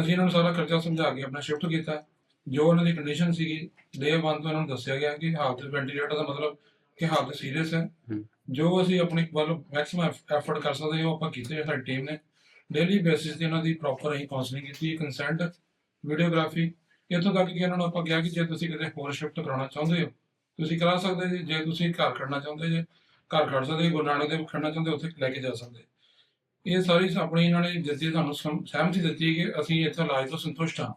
ਅਸੀਂ ਇਹਨਾਂ ਨੂੰ ਸਾਰਾ ਖਰਚਾ ਸਮਝਾ ਕੇ ਆਪਣਾ ਸ਼ਿਫਟ ਕੀਤਾ। ਜੋ ਉਹਨਾਂ ਦੀ ਕੰਡੀਸ਼ਨ ਸੀਗੀ ਡੇ 1 ਤੋਂ ਇਹਨਾਂ ਨੂੰ ਦੱਸਿਆ ਗਿਆ ਕਿ ਹਾਲਤ ਵੈਂਟੀਲੇਟਰ ਦਾ ਮਤਲਬ ਕਿ ਹਾਲਤ ਸੀਰੀਅਸ ਹੈ। ਜੋ ਅਸੀਂ ਆਪਣੀ ਵੱਲੋਂ ਮੈਕਸਿਮਮ ਐਫਰਟ ਕਰ ਸਕਦੇ ਹੋ ਆਪਾਂ ਕੀਤੇ। ਸਾਡੀ ਟੀਮ ਨੇ ਡੇਲੀ ਬੇਸਿਸ ਤੇ ਇਹਨਾਂ ਦੀ ਪ੍ਰੋਪਰ ਅਸੀਂ ਕਾਉਂਸਲਿੰਗ ਕੀਤੀ, ਕੰਸੈਂਟ, ਵੀਡੀਓਗ੍ਰਾਫੀ, ਇੱਥੋਂ ਤੱਕ ਕਿ ਇਹਨਾਂ ਨੂੰ ਆਪਾਂ ਕਿਹਾ ਕਿ ਜੇ ਤੁਸੀਂ ਕਿਤੇ ਹੋਰ ਸ਼ਿਫਟ ਕਰਾਉਣਾ ਚਾਹੁੰਦੇ ਹੋ ਤੁਸੀਂ ਕਰਾ ਸਕਦੇ ਜੀ, ਜੇ ਤੁਸੀਂ ਘਰ ਖੜਨਾ ਚਾਹੁੰਦੇ ਜੇ ਘਰ ਖੜ ਸਕਦੇ, ਗੁਰੂ ਨਾਨਕ ਦੇਵ ਖੜਨਾ ਚਾਹੁੰਦੇ ਉੱਥੇ ਲੈ ਕੇ ਜਾ ਸਕਦੇ। ਇਹ ਸਾਰੀ ਆਪਣੀ ਇਹਨਾਂ ਨੇ ਦਿੱਤੀ ਤੁਹਾਨੂੰ ਸਹਿਮਤੀ ਦਿੱਤੀ ਕਿ ਅਸੀਂ ਇੱਥੇ ਇਲਾਜ ਤੋਂ ਸੰਤੁਸ਼ਟ ਹਾਂ।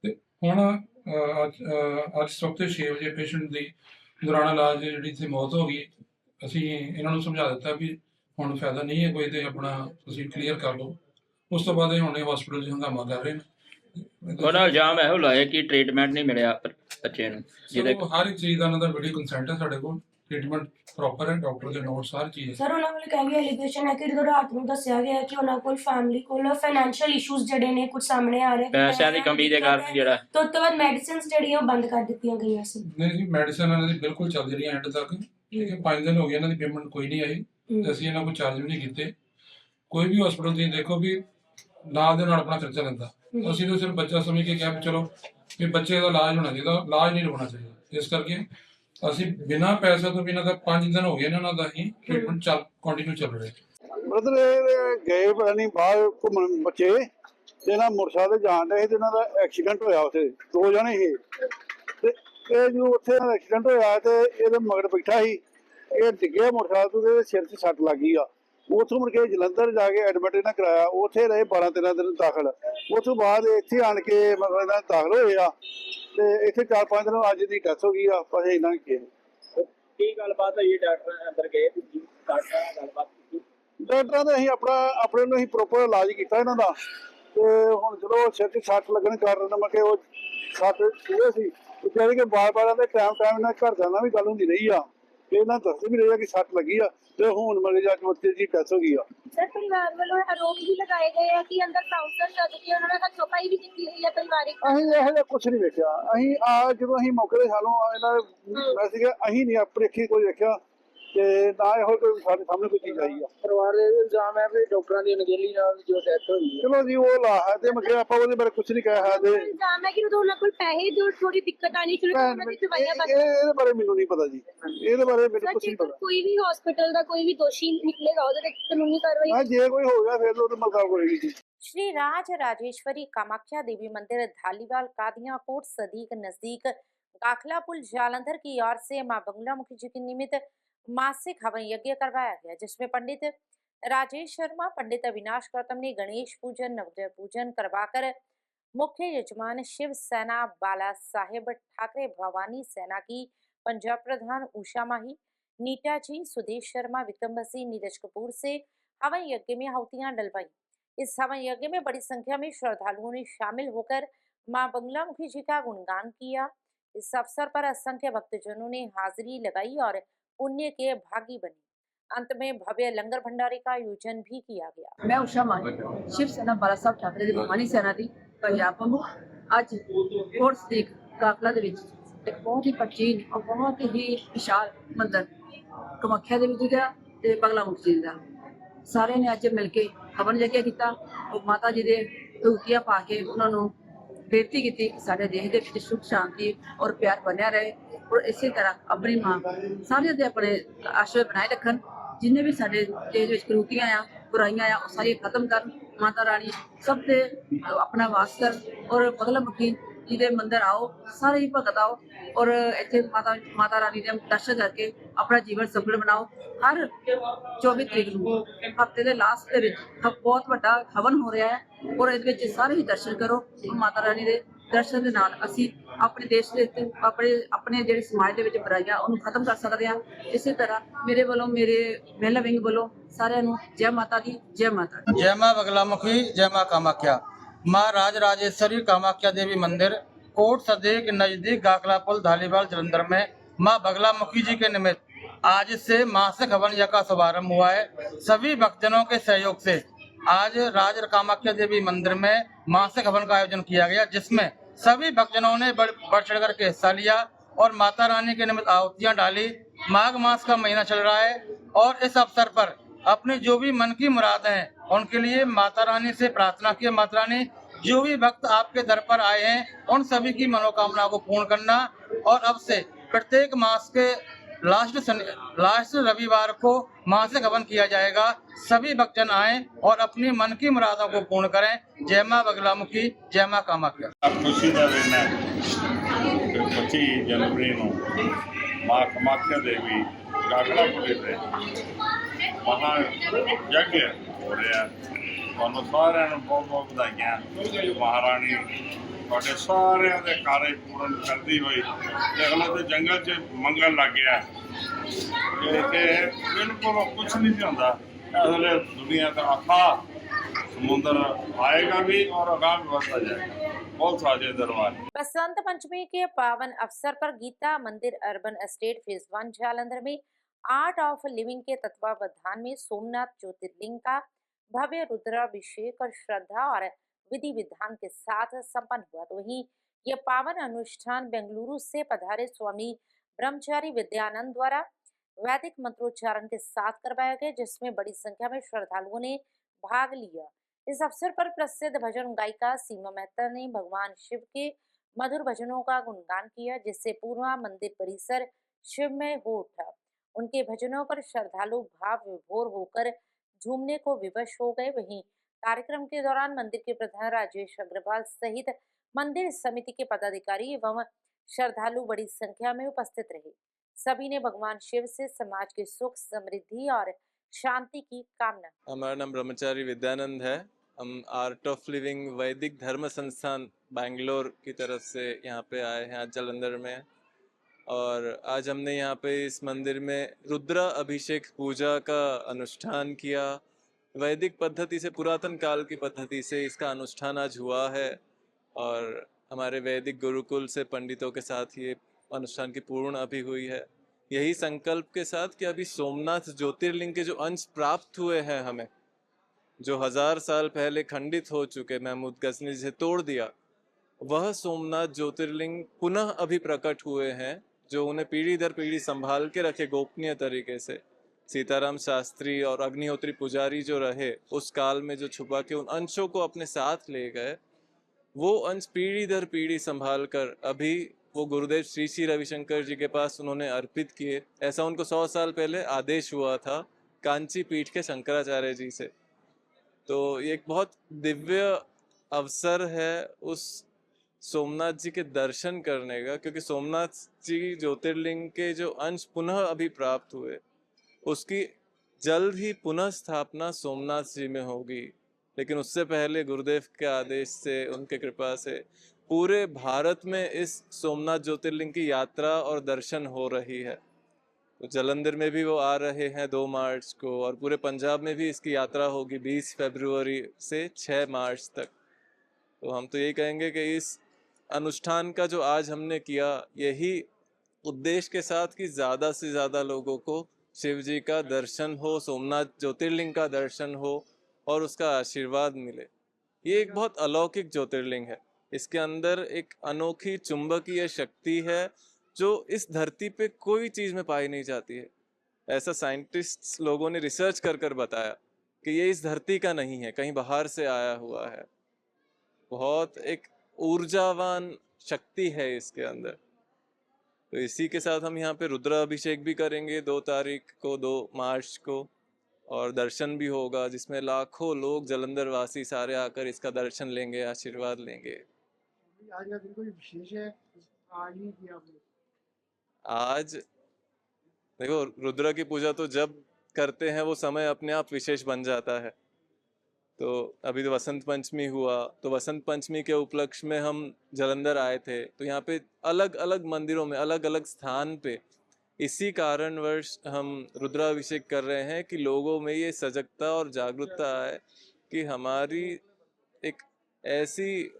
ਤੇ ਹੁਣ ਅੱਜ ਸਵੇਰੇ 6 ਵਜੇ ਪੇਸ਼ੈਂਟ ਦੀ ਦੌਰਾਨ ਇਲਾਜ ਜਿਹੜੀ ਇੱਥੇ ਮੌਤ ਹੋ ਗਈ। ਅਸੀਂ ਇਹਨਾਂ ਨੂੰ ਸਮਝਾ ਦਿੱਤਾ ਵੀ ਹੁਣ ਫਾਇਦਾ ਨਹੀਂ ਹੈ ਕੋਈ, ਤੇ ਆਪਣਾ ਤੁਸੀਂ ਕਲੀਅਰ ਕਰ ਲਓ। ਉਸ ਤੋਂ ਬਾਅਦ ਇਹ ਹੁਣ ਹਸਪੀਟਲ 'ਚ ਹੰਗਾਮਾ ਕਰ ਰਹੇ ਨੇ। ਉਹਦਾ ਇਲਜ਼ਾਮ ਇਹੋ ਲਾਇਆ ਕਿ ਟ੍ਰੀਟਮੈਂਟ ਨਹੀਂ ਮਿਲਿਆ ਬੱਚੇ ਨੂੰ, ਜਿਹਦੇ ਹਰ ਇੱਕ ਚੀਜ਼ ਦਾ ਉਹਨਾਂ ਦਾ ਵੀਡੀਓ ਕੰਸੈਂਟ ਹੈ ਸਾਡੇ ਕੋਲ, ਟ੍ਰੀਟਮੈਂਟ ਪ੍ਰੋਪਰ ਹੈ, ਡਾਕਟਰ ਦੇ ਨੋਟਸ ਹਰ ਚੀਜ਼ ਹੈ। ਸਰ ਉਹਨਾਂ ਵੱਲ ਕਹਿੰਦੇ ਐਲੀਗੇਸ਼ਨ ਹੈ ਕਿ ਜਦੋਂ ਰਾਤ ਨੂੰ ਦੱਸਿਆ ਗਿਆ ਕਿ ਉਹਨਾਂ ਕੋਲ ਫੈਮਿਲੀ ਕੋਲ ਫਾਈਨੈਂਸ਼ੀਅਲ ਇਸ਼ੂਜ਼ ਜਿਹੜੇ ਨੇ ਕੁਝ ਸਾਹਮਣੇ ਆ ਰਹੇ, ਪੈਸਿਆਂ ਦੀ ਕਮੀ ਦੇ ਕਾਰਨ ਜਿਹੜਾ ਤੋਂ ਤੋਂ ਬਾਅਦ ਮੈਡੀਸਿਨਸ ਜਿਹੜੀਆਂ ਉਹ ਬੰਦ ਕਰ ਦਿੱਤੀਆਂ ਗਈਆਂ ਸੀ। ਨਹੀਂ ਜੀ, ਮੈਡੀਸਨ ਇਹਨਾਂ ਦੀ ਬਿਲਕੁਲ ਚੱਲਦੀ ਰਹੀ ਐਂਡ ਤੱਕ। ਠੀਕ ਹੈ, 5 ਦਿਨ ਹੋ ਗਏ ਇਹਨਾਂ ਦੀ ਪੇਮੈਂਟ ਕੋਈ ਨਹੀਂ ਆਈ ਤੇ ਅਸੀਂ ਇਹਨਾਂ ਕੋਲ ਚਾਰਜ ਵੀ ਨਹੀਂ ਕੀਤੇ। ਕੋਈ ਵੀ ਹਸਪੀਟਲ ਤੁਸੀਂ ਦੇਖੋ ਵੀ ਨਾਲ ਦੇ ਨਾਲ ਆਪਣਾ ਖਰਚਾ ਲੈਂਦਾ। ਅਸੀਂ ਤਾਂ ਸਿਰਫ ਬੱਚਾ ਸਮਝ ਕੇ ਕਿਹਾ ਵੀ ਚਲੋ ਵੀ ਬੱਚੇ ਦਾ ਇਲਾਜ ਹੋਣਾ ਚਾਹੀਦਾ, ਇਲਾਜ ਨਹੀਂ ਰੁਕਣਾ ਚਾਹੀਦਾ। ਇਸ ਕਰਕੇ ਅਸੀਂ ਬਿਨਾਂ ਪੈਸੇ ਤੋਂ ਬਿਨਾਂ ਤਾਂ 5 ਦਿਨ ਹੋ ਗਏ ਇਹਨਾਂ ਦਾ ਹੀ ਟ੍ਰੀਟਮੈਂਟ ਕੰਟੀਨਿਊ ਚੱਲ ਰਿਹਾ। ਬ੍ਰਦਰ ਇਹ ਗਏ ਪਤਾ ਨਹੀਂ ਬਾਹਰ ਘੁੰਮਣ ਬੱਚੇ ਤੇ ਨਾ ਮੋਟਰਸਾਈਕਲ ਤੇ ਜਾਣ ਰਹੇ ਤੇ ਇਹਨਾਂ ਦਾ ਐਕਸੀਡੈਂਟ ਹੋਇਆ। ਉੱਥੇ 2 ਜਣੇ ਸੀ ਤੇ ਇਹ ਜਦੋਂ ਉੱਥੇ ਐਕਸੀਡੈਂਟ ਹੋਇਆ ਤੇ ਇਹਦੇ ਮਗਰ ਬੈਠਾ ਸੀ, ਇਹ ਡਿੱਗਿਆ ਮੋਟਰਸਾਈਕਲ ਤੋਂ ਤੇ ਸਿਰ 'ਚ ਸੱਟ ਲੱਗ ਗਈ ਆ। ਉੱਥੋਂ ਮੁੜ ਕੇ ਜਲੰਧਰ ਜਾ ਕੇ ਐਡਮਿਟ ਇਹਨਾਂ ਕਰਾਇਆ, ਉੱਥੇ ਰਹੇ 12-13 ਦਿਨ ਦਾਖਲ। ਉਸ ਤੋਂ ਬਾਅਦ ਇੱਥੇ ਆਣ ਕੇ ਮਤਲਬ ਇਹਨਾਂ ਦਾਖਲ ਹੋਏ ਆ ਤੇ ਇੱਥੇ 4-5 ਦਿਨ ਅੱਜ ਦੀ ਡੈਥ ਹੋ ਗਈ ਆ। ਪਰ ਇਹਨਾਂ ਨੇ ਕੀ ਗੱਲਬਾਤ ਹੋਈ? ਡਾਕਟਰ ਅੰਦਰ ਗਏ, ਗੱਲਬਾਤ ਕੀਤੀ ਡਾਕਟਰਾਂ ਨੇ ਅਸੀਂ ਆਪਣੇ ਨੂੰ ਅਸੀਂ ਪ੍ਰੋਪਰ ਇਲਾਜ ਕੀਤਾ ਇਹਨਾਂ ਦਾ। ਤੇ ਹੁਣ ਜਦੋਂ ਸਿਰ 'ਚ ਸੱਟ ਲੱਗਣ ਕਾਰਨ ਮੈਂ ਕਿ ਉਹ ਸੱਟ ਸੀਗੇ ਸੀ, ਜਿਹੜੀ ਕਿ ਬਾਰ-ਬਾਰ ਦੇ ਟਾਈਮ ਇਹਨਾਂ ਘਰਦਿਆਂ ਨਾਲ ਵੀ ਗੱਲ ਹੁੰਦੀ ਰਹੀ ਆ ਇਹਨਾਂ ਦੱਸਦੇ ਵੀ ਰਹੇ ਆ ਕਿ ਸੱਟ ਲੱਗੀ ਆ ਤੇ ਹੁਣ ਮਲੇ ਜਾ ਕੇ ਉੱਥੇ ਦੀ ਡੈਥ ਹੋ ਗਈ ਆ। ਸਰ परिवार वालों आरोप भी लगाए गए हैं कि अंदर काउंटर लग के उन्होंने हथोपाई भी की हुई है पारिवारिक। ਅਸੀਂ ਇਹੋ ਜਿਹਾ ਕੁਛ ਨਹੀਂ ਵੇਖਿਆ। ਅਸੀਂ ਜਦੋਂ ਅਸੀਂ ਮੌਕੇ ਤੇ ਸਾਨੂੰ ਇਹਨਾਂ ਮੈਂ ਸੀਗਾ ਅਸੀਂ ਨਹੀਂ ਆਪਣੀ ਅੱਖੀਂ ਕੋਈ ਵੇਖਿਆ ਤੇ ਨਾ ਇਹੋ ਕੋਈ ਸਾਡੇ ਸਾਹਮਣੇ ਕੋਈ ਚੀਜ਼ ਆਈ ਆ। ਪਰਿਵਾਰ ਦੇ ਇਲਜ਼ਾਮ ਹੈ ਵੀ ਡਾਕਟਰਾਂ ਦੀ ਅਣਗਹਿਲੀ ਨਾਲ ਜੋ ਡੈਥ ਹੋਈ ਹੈ। ਚਲੋ ਜੀ ਉਹ ਲਾ ਹੈ ਤੇ ਮਤਲਬ ਆਪਾਂ ਉਹਦੇ ਬਾਰੇ ਕੁਛ ਨਹੀਂ ਕਹਿ ਸਕਦੇ। इल्जाम है कि उन्होंने कोई पैसे जो थोड़ी दिक्कत आनी शुरू तो उन्होंने दवाइयां बंद। ਇਹਦੇ ਬਾਰੇ ਮੈਨੂੰ ਨਹੀਂ ਪਤਾ ਜੀ, ਇਹਦੇ ਬਾਰੇ ਮੈਨੂੰ ਕੁਛ ਨਹੀਂ ਪਤਾ। कोई भी हॉस्पिटल का कोई भी दोषी निकलेगा ਉਹਦੇ ਤੇ ਕਾਨੂੰਨੀ ਕਾਰਵਾਈ। ਹਾਂ ਜੇ ਕੋਈ ਹੋ ਗਿਆ ਫਿਰ ਉਹਦੇ ਮੁਤਾਬਕ ਹੋਏਗੀ जी। श्री राज राजेश्वरी कामाख्या देवी मंदिर धालीवाल कादियां कोट सदीक नजदीक गाखला पुल जालंधर की ओर से मां बंगला मुखी जी के निमित्त मासिक हवन यज्ञ करवाया गया, जिसमें पंडित राजेश शर्मा, पंडित अविनाश गौतम ने गणेश पूजन नवग्रह पूजन करवाकर मुख्य यजमान शिव सेना बाला साहेब ठाकरे, भवानी सेना की पंजाब प्रधान उषा माही, नीटा जी, सुदेश शर्मा, विक्रम बसी, नीरज कपूर से हवन यज्ञ में आहुतियां डलवाई। इस हवन यज्ञ में बड़ी संख्या में श्रद्धालुओं ने शामिल होकर मां बंगला मुखी जी का गुणगान किया। इस अवसर पर असंख्य भक्तजनों ने हाजिरी लगाई और पुण्य के भागी बने। अंत में भव्य लंगर भंडारे का आयोजन भी किया गया। मैं उषा माही, शिव सेना बाला साहब ठाकरे ਦੀ ਭਵਾਨੀ ਸੈਨਾ ਦੀ ਪੰਜਾਬ ਪ੍ਰਮੁੱਖ ਅੱਜ ਕੋਟ ਸਦੀਕ ਕਾਫਲਾ ਦੇ ਵਿੱਚ ਇੱਕ ਬਹੁਤ ਹੀ ਪ੍ਰਾਚੀਨ ਔਰ ਬਹੁਤ ਹੀ ਵਿਸ਼ਾਲ ਮੰਦਿਰ ਕਮਾਖਿਆ ਦੇ ਵਿੱਚ ਗਿਆ ਤੇ ਬਗਲਾ ਮੁਖੀ ਜੀ ਦਾ ਸਾਰਿਆਂ ਨੇ ਅੱਜ ਮਿਲ ਕੇ ਹਵਨ ਯੱਗ ਕੀਤਾ। ਉਹ ਮਾਤਾ ਜੀ ਦੇ ਧੂਕੀਆਂ ਪਾ ਕੇ ਉਹਨਾਂ ਨੂੰ ਬੇਨਤੀ ਕੀਤੀ ਕਿ ਸਾਡੇ ਦੇਸ਼ ਦੇ ਵਿੱਚ ਸੁਖ ਸ਼ਾਂਤੀ ਔਰ ਪਿਆਰ ਬਣਿਆ ਰਹੇ ਔਰ ਇਸੇ ਤਰ੍ਹਾਂ ਆਪਣੀ ਮਾਂ ਸਾਰਿਆਂ ਦੇ ਆਪਣੇ ਆਸ਼ੀਰਵਾਦ ਬਣਾਏ ਰੱਖਣ। ਜਿੰਨੇ ਵੀ ਸਾਡੇ ਦੇਸ਼ ਵਿੱਚ ਕੁਰੀਤੀਆਂ ਆ बुराइयां आ सारी खत्म कर, माता रानी सब ते अपना वास कर और बगला मुखी जी दे मंदिर आओ, सारे ही भगत आओ और इत्थे माता रानी दे दर्शन करके अपना जीवन सफल बनाओ। हर 24 तरीक नूं हफ्ते दे लास्ट दे विच बहुत वड्डा हवन हो रहा है और इहदे विच सारे ही दर्शन करो। माता रानी दे दर्शन दे नाल असीं अपने देश दे अपने जिहड़े समाज दे विच बुराइयां उहनूं खत्म कर सकदे हां। इसे तरह मेरे वालों मेरे महिला विंग वालों सारिਆਂ ਨੂੰ जय माता दी, जय माता दी। जय मां बगलामुखी, जय मां कामाख्या। मां राज राजेश्वरी कामाख्या देवी मंदिर कोट सदीक नजदीक गाखला पुल धालीवाल जलंधर में मां बगलामुखी जी के निमित्त आज से मासिक हवन यज्ञ का शुभारंभ हुआ है। सभी भक्तजनों के सहयोग से आज राज कामाख्या देवी मंदिर में मासिक हवन का आयोजन किया गया, जिसमें सभी भक्तजनों ने बढ़ चढ़ कर के हिस्सा लिया और माता रानी के निमित्त आहुतियां डाली। माघ मास का महीना चल रहा है और इस अवसर पर अपनी जो भी मन की मुराद हैं उनके लिए माता रानी से प्रार्थना की। माता रानी जो भी भक्त आपके दर पर आए हैं उन सभी की मनोकामना को पूर्ण करना और अब से प्रत्येक मास के लास्ट रविवार को मासिक हवन किया जाएगा। सभी भक्तजन आए और अपनी मन की मुरादों को पूर्ण करें। जय मां बगलामुखी, जय मां कामाख्या। खुशी का दिन है 25 जनवरी ਨੂੰ मां कामाख्या देवी गाखला पुल ਤੇ ਮਹਾ ਯੱਗ ਹੋ ਰਿਹਾ। ਤੁਹਾਨੂੰ ਸਾਰਿਆਂ ਨੂੰ ਬਹੁਤ ਬਹੁਤ ਵਧਾਈਆਂ। ਮਹਾਰਾਣੀ ਤੁਹਾਡੇ ਸਾਰਿਆਂ ਦੇ ਕਾਰਜ ਪੂਰਨ ਕਰਦੀ ਹੋਈ ਅਗਲੇ ਤੇ ਜੰਗਲ 'ਚ ਮੰਗਣ ਲੱਗ ਗਿਆ ਤੇ ਬਿਲਕੁਲ ਕੁਛ ਨਹੀਂ ਹੁੰਦਾ। ਅਸਲੇ ਦੁਨੀਆ ਦਾ ਅਥਾਹ समुद्र आएगा भी और आगाह भी बढ़ता जाएगा। बहुत सारे दरबार। बसंत पंचमी के पावन अवसर पर गीता मंदिर अर्बन एस्टेट फेज 1 जालंधर में आर्ट ऑफ लिविंग के तत्वावधान में सोमनाथ ज्योतिर्लिंग का भव्य रुद्राभिषेक और श्रद्धा और विधि विधान के साथ संपन्न हुआ। तो वहीं ये पावन अनुष्ठान बेंगलुरु से पधारे स्वामी ब्रह्मचारी विद्यानंद द्वारा वैदिक मंत्रोच्चारण के साथ करवाया गया, जिसमें बड़ी संख्या में श्रद्धालुओं ने भाग लिया। इस अवसर पर प्रसिद्ध भजन गायिका सीमा मेहता ने भगवान शिव के मधुर भजनों का गुणगान किया, जिससे पूरा मंदिर परिसर शिवमय हो उठा। उनके भजनों पर श्रद्धालु भाव विभोर होकर झूमने को विवश हो गए। वहीं कार्यक्रम के दौरान मंदिर के प्रधान राजेश अग्रवाल सहित मंदिर समिति के पदाधिकारी एवं श्रद्धालु बड़ी संख्या में उपस्थित रहे। सभी ने भगवान शिव से समाज के सुख, समृद्धि और शांति की कामना। हमारा नाम ब्रह्मचारी विद्यानंद है। हम आर्ट ऑफ लिविंग वैदिक धर्म संस्थान बैंगलोर की तरफ से यहाँ पे आए हैं, आज जालंधर में। और आज हमने यहाँ पे इस मंदिर में रुद्र अभिषेक पूजा का अनुष्ठान किया। वैदिक पद्धति से, पुरातन काल की पद्धति से इसका अनुष्ठान आज हुआ है और हमारे वैदिक गुरुकुल से पंडितों के साथ ये अनुष्ठान की पूर्ण अभी हुई है। यही संकल्प के साथ कि अभी सोमनाथ ज्योतिर्लिंग के जो अंश प्राप्त हुए हैं हमें, जो 1000 साल पहले खंडित हो चुके, महमूद गजनी ने जिसे तोड़ दिया, वह सोमनाथ ज्योतिर्लिंग पुनः अभी प्रकट हुए हैं, जो उन्हें पीढ़ी दर पीढ़ी संभाल के रखे गोपनीय तरीके से। सीताराम शास्त्री और अग्निहोत्री पुजारी जो रहे उस काल में, जो छुपा के उन अंशों को अपने साथ ले गए, वो अंश पीढ़ी दर पीढ़ी संभाल कर अभी वो गुरुदेव श्री श्री रविशंकर जी के पास उन्होंने अर्पित किए। ऐसा उनको 100 साल पहले आदेश हुआ था कांची पीठ के शंकराचार्य जी से। तो ये एक बहुत दिव्य अवसर है उस सोमनाथ जी के दर्शन करने का, क्योंकि सोमनाथ जी ज्योतिर्लिंग के जो अंश पुनः अभी प्राप्त हुए, उसकी जल्द ही पुनः स्थापना सोमनाथ जी में होगी। लेकिन उससे पहले गुरुदेव के आदेश से, उनके कृपा से पूरे भारत में इस सोमनाथ ज्योतिर्लिंग की यात्रा और दर्शन हो रही है। तो जालंधर में भी वो आ रहे हैं 2 मार्च को, और पूरे पंजाब में भी इसकी यात्रा होगी 20 फरवरी से 6 मार्च तक। तो हम तो यही कहेंगे कि इस अनुष्ठान का जो आज हमने किया, यही उद्देश्य के साथ कि ज़्यादा से ज़्यादा लोगों को शिव जी का दर्शन हो, सोमनाथ ज्योतिर्लिंग का दर्शन हो और उसका आशीर्वाद मिले। ये एक बहुत अलौकिक ज्योतिर्लिंग है। इसके अंदर एक अनोखी चुंबकीय शक्ति है जो इस धरती पे कोई चीज़ में पाई नहीं जाती है। ऐसा साइंटिस्ट्स लोगों ने रिसर्च कर कर बताया कि ये इस धरती का नहीं है, कहीं बाहर से आया हुआ है। बहुत एक ऊर्जावान शक्ति है इसके अंदर। तो इसी के साथ हम यहाँ पे रुद्राभिषेक भी करेंगे 2 तारीख को, 2 मार्च को, और दर्शन भी होगा जिसमें लाखों लोग जालंधर वासी सारे आकर इसका दर्शन लेंगे, आशीर्वाद लेंगे। आज का दिन कोई विशेष है, आज ही किया आपने? आज देखो, रुद्र की पूजा तो जब करते हैं वो समय अपने आप विशेष बन जाता है। तो अभी तो वसंत पंचमी हुआ, तो वसंत पंचमी के उपलक्ष्य में हम जालंधर आए थे। तो यहाँ पे अलग अलग मंदिरों में, अलग अलग स्थान पे इसी कारणवश हम रुद्राभिषेक कर रहे हैं कि लोगों में ये सजगता और जागरूकता आए कि हमारी एक ऐसी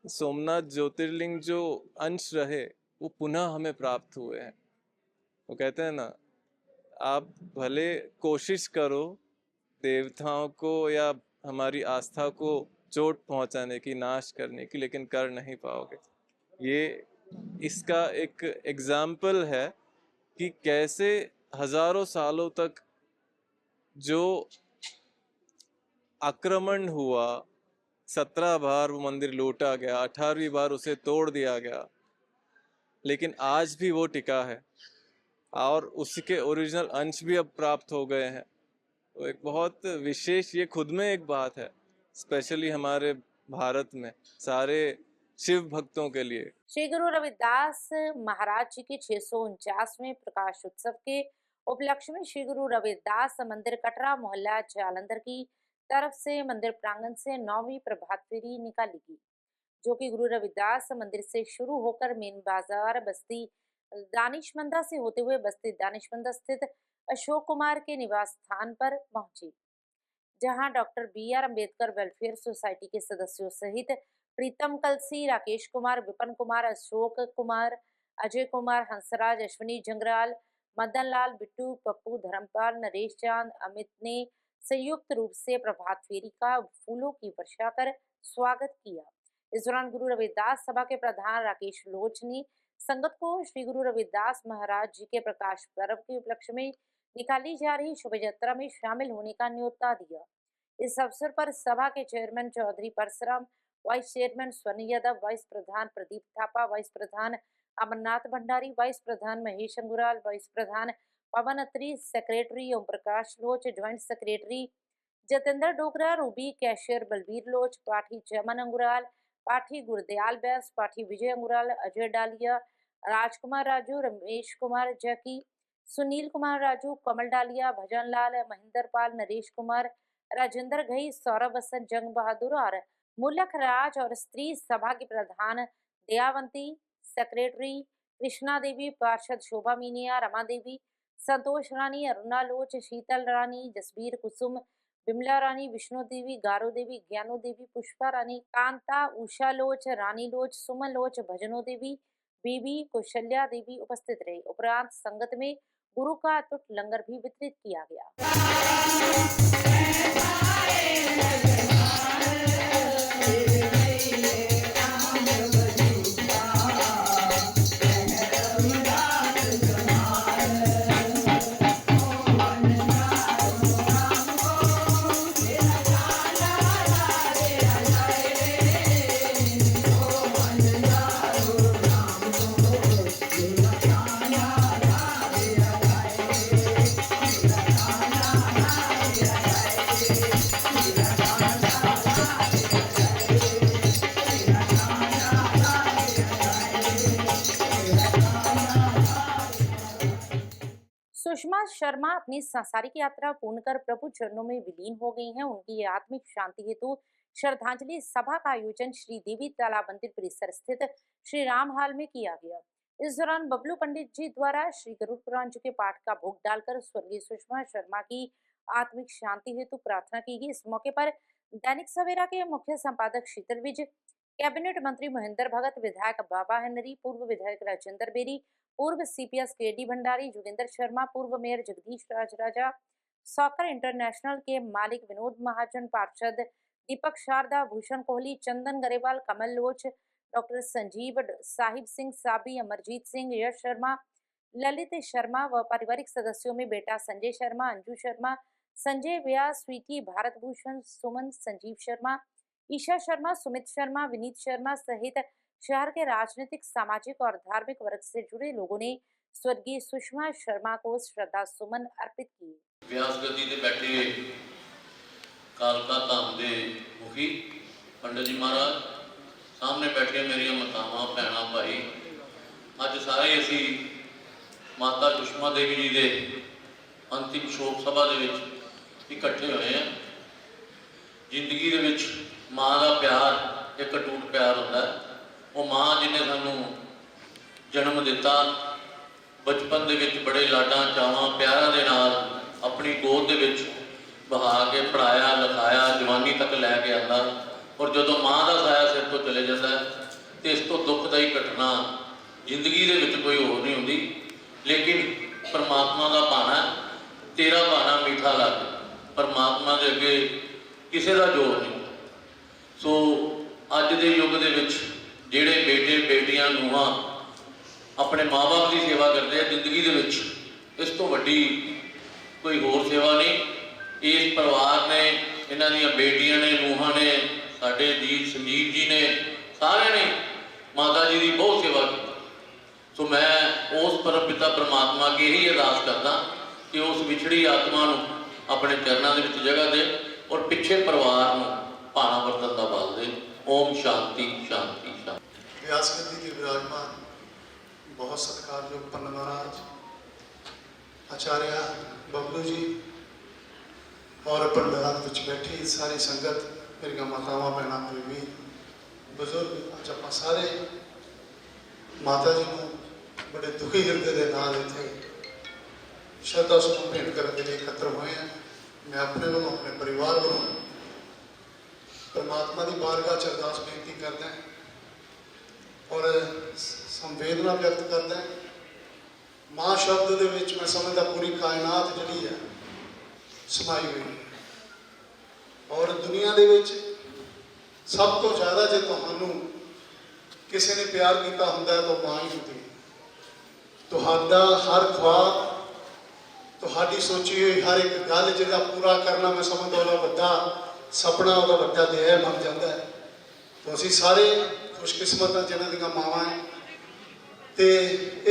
सोमनाथ ज्योतिर्लिंग जो अंश रहे वो पुनः हमें प्राप्त हुए हैं। वो कहते हैं ना, आप भले कोशिश करो देवताओं को या हमारी आस्था को चोट पहुंचाने की, नाश करने की, लेकिन कर नहीं पाओगे। ये इसका एक एग्जाम्पल है कि कैसे हजारों सालों तक जो आक्रमण हुआ, 17 बार वो मंदिर लूटा गया, 18वीं बार उसे तोड़ दिया गया, लेकिन आज भी वो टिका है और उसके ओरिजिनल अंश भी अब प्राप्त हो गए हैं। तो एक बहुत विशेष, ये खुद में एक बात है, स्पेशली हमारे भारत में सारे शिव भक्तों के लिए। श्री गुरु रविदास महाराज जी के 649वें प्रकाश उत्सव के उपलक्ष्य में श्री गुरु रविदास मंदिर कटरा मोहल्ला जालंधर की तरफ से मंदिर प्रांगण से 9वीं प्रभात फेरी निकाली गई, जो कि गुरु रविदास मंदिर से शुरू होकर मेन बाजार बस्ती दानिशमंदा से होते हुए बस्ती दानिशमंदा स्थित अशोक कुमार के निवास स्थान पर पहुंची, जहां doctor BR Ambedkar welfare society के सदस्यों सहित प्रीतम कलसी, राकेश कुमार, विपन कुमार, अशोक कुमार, अजय कुमार, हंसराज, अश्विनी जंगराल, मदन लाल, बिट्टू, पप्पू, धर्मपाल, नरेश चांद, अमित ने संयुक्त रूप से प्रभात फेरी का फूलों की वर्षा कर स्वागत किया। इस दौरान गुरु रविदास सभा के प्रधान राकेश लोच ने संगत को श्री गुरु रविदास महाराज जी के प्रकाश पर्व के उपलक्ष्य में निकाली जा रही शोभा यात्रा में शामिल होने का न्योता दिया। इस अवसर पर सभा के chairman Chaudhary Parasram, vice chairman Swarn Yadav, vice प्रधान प्रदीप थापा, वाइस प्रधान अमरनाथ भंडारी, वाइस प्रधान महेश अंगुराल, वाइस प्रधान Pawan Atri, secretary Om Prakash Loch, joint secretary Jatendra Dogra, Ruby, cashier Balbir Loch, पाठी चमन अंगुराल, पाठी गुरदयाल बैस, पाठी विजय अंगुराल, अजय डालिया, राजकुमार राजू, रमेश कुमार जैकी, सुनील कुमार राजू, कमल डालिया, भजन लाल, महेंद्र पाल, नरेश कुमार, राजेंद्र घई, सौरभ हसन, जंग बहादुर और मुलक राज और स्त्री सभा की प्रधान दयावंती, सेक्रेटरी कृष्णा देवी, पार्षद शोभा मीनिया, रमा देवी, संतोष रानी, अरुणा लोच, शीतल रानी, जसबीर कुसुम, बिमला रानी, विष्णु देवी, गारो देवी, ज्ञानो देवी, पुष्पा रानी, कांता, उषा लोच, रानी लोच, सुमन लोच, भजनो देवी, बीबी कौशल्या देवी उपस्थित रही। उपरांत संगत में गुरु का अटूट लंगर भी वितरित किया गया। सुषमा शर्मा अपनी सांसारिक यात्रा पूर्ण कर प्रभु चरणों में विलीन हो गई हैं। उनकी आत्मिक शांति हेतु श्रद्धांजलि सभा का आयोजन श्री देवी तालाब मंदिर परिसर स्थित श्री राम हाल में किया गया। इस दौरान बबलू पंडित जी द्वारा श्री गरुड़ पुराण जी के पाठ का भोग डालकर स्वर्गीय सुषमा शर्मा की आत्मिक शांति हेतु प्रार्थना की गई। इस मौके पर दैनिक सवेरा के मुख्य संपादक शीतल विज, कैबिनेट मंत्री महेंद्र भगत, विधायक बाबा हेनरी, पूर्व विधायक राजेंद्र बेरी, पूर्व सीपीएस केडी भंडारी, जोगिंदर शर्मा, पूर्व मेयर जगदीश राजा, सॉकर इंटरनेशनल के मालिक विनोद महाजन, पार्षद दीपक शारदा, भूषण कोहली, चंदन गरेवाल, कमल लोच, डॉक्टर संजीव साहिब सिंह साबी, अमरजीत सिंह, यश शर्मा, ललित शर्मा व पारिवारिक सदस्यों में बेटा संजय शर्मा, अंजू शर्मा, संजय व्यास, स्वीटी, भारत भूषण, सुमन, संजीव शर्मा, ईशा शर्मा, सुमित शर्मा, विनीत शर्मा सहित शहर के राजनीतिक, सामाजिक और धार्मिक वर्ग से जुड़े लोगों ने स्वर्गीय सुषमा शर्मा को श्रद्धा सुमन अर्पित किए। व्यास गद्दी ते बैठे कालका धाम के मुखी पंडित जी महाराज, सामने बैठे मेरिया मातावां, भैणां, भाई, अज सारे असी माता सुषमा देवी जी के अंतिम शोक सभा के इकट्ठे हुए हैं। जिंदगी दे विच माँ का प्यार एक अटूट प्यार होता है। वो माँ जिन्हें सानू जन्म दिता, बचपन दे विच बड़े लाडां चावां प्यारां दे नाल अपनी गोद दे विच बहा के पढ़ाया लिखाया, जवानी तक लैके आंदा, और जदों माँ का साया सिर तो चले जाता है तो इस तो दुखदाई घटना जिंदगी दे विच कोई होर नहीं होंदी। लेकिन परमात्मा का भाना, तेरा भाना मीठा लग, परमात्मा के अगे किसी का जोर नहीं। सो अज के युग दे विच जिहड़े बेटे बेटियां नूहां अपने माँ बाप की सेवा करते हैं, जिंदगी दे विच इस तो वड्डी कोई होर सेवा नहीं। इस परिवार ने, इन्हां दीयां बेटियां ने, नूहां ने, साडे जी संजीव जी ने, सारे ने माता जी की बहुत सेवा की। सो मैं उस परम पिता परमात्मा की यही अरदास करदा कि उस विछड़ी आत्मा नूं अपने चरणों के विच जगह दे और पिछे परिवार नूं भाना वर्तन दा बल दे। ओम शांति शांति शांति। व्यास गद्दी के विराजमान बहुत सत्कारयोग पंडित महाराज, आचार्य बबलू जी और पंडाल विच बैठी सारी संगत, मेरी मातावां, भैणां, प्रेमी, बुजुर्ग, अज आपां सारे माता जी को बड़े दुखी हिरदे के नाल इत्थे श्रद्धा सुमन भेंट करने के लिए एकत्र हुए हैं। मैं अपने वालों, अपने परिवार वालों परमात्मा की बारगाह च अरदास बेनती करदा और संवेदना व्यक्त करदा। माँ शब्द दे विच मैं समझदा पूरी कायनात जिहड़ी है समाई हुई है, और दुनिया दे विच सब तो ज़्यादा जे तुहानूं किसी ने प्यार किया हुंदा है तो माँ ही होंदी है। तुहाडा हर ख्वाब, तुहाडी सोची हुई हर एक गल जिहदा पूरा करना मैं समझदा उहदा वड्डा सपना, उहदा वड्डा ध्येय बन जाता है। तो असीं सारे खुशकिस्मत हाँ जिन्हां दीयां मावां हैं, ते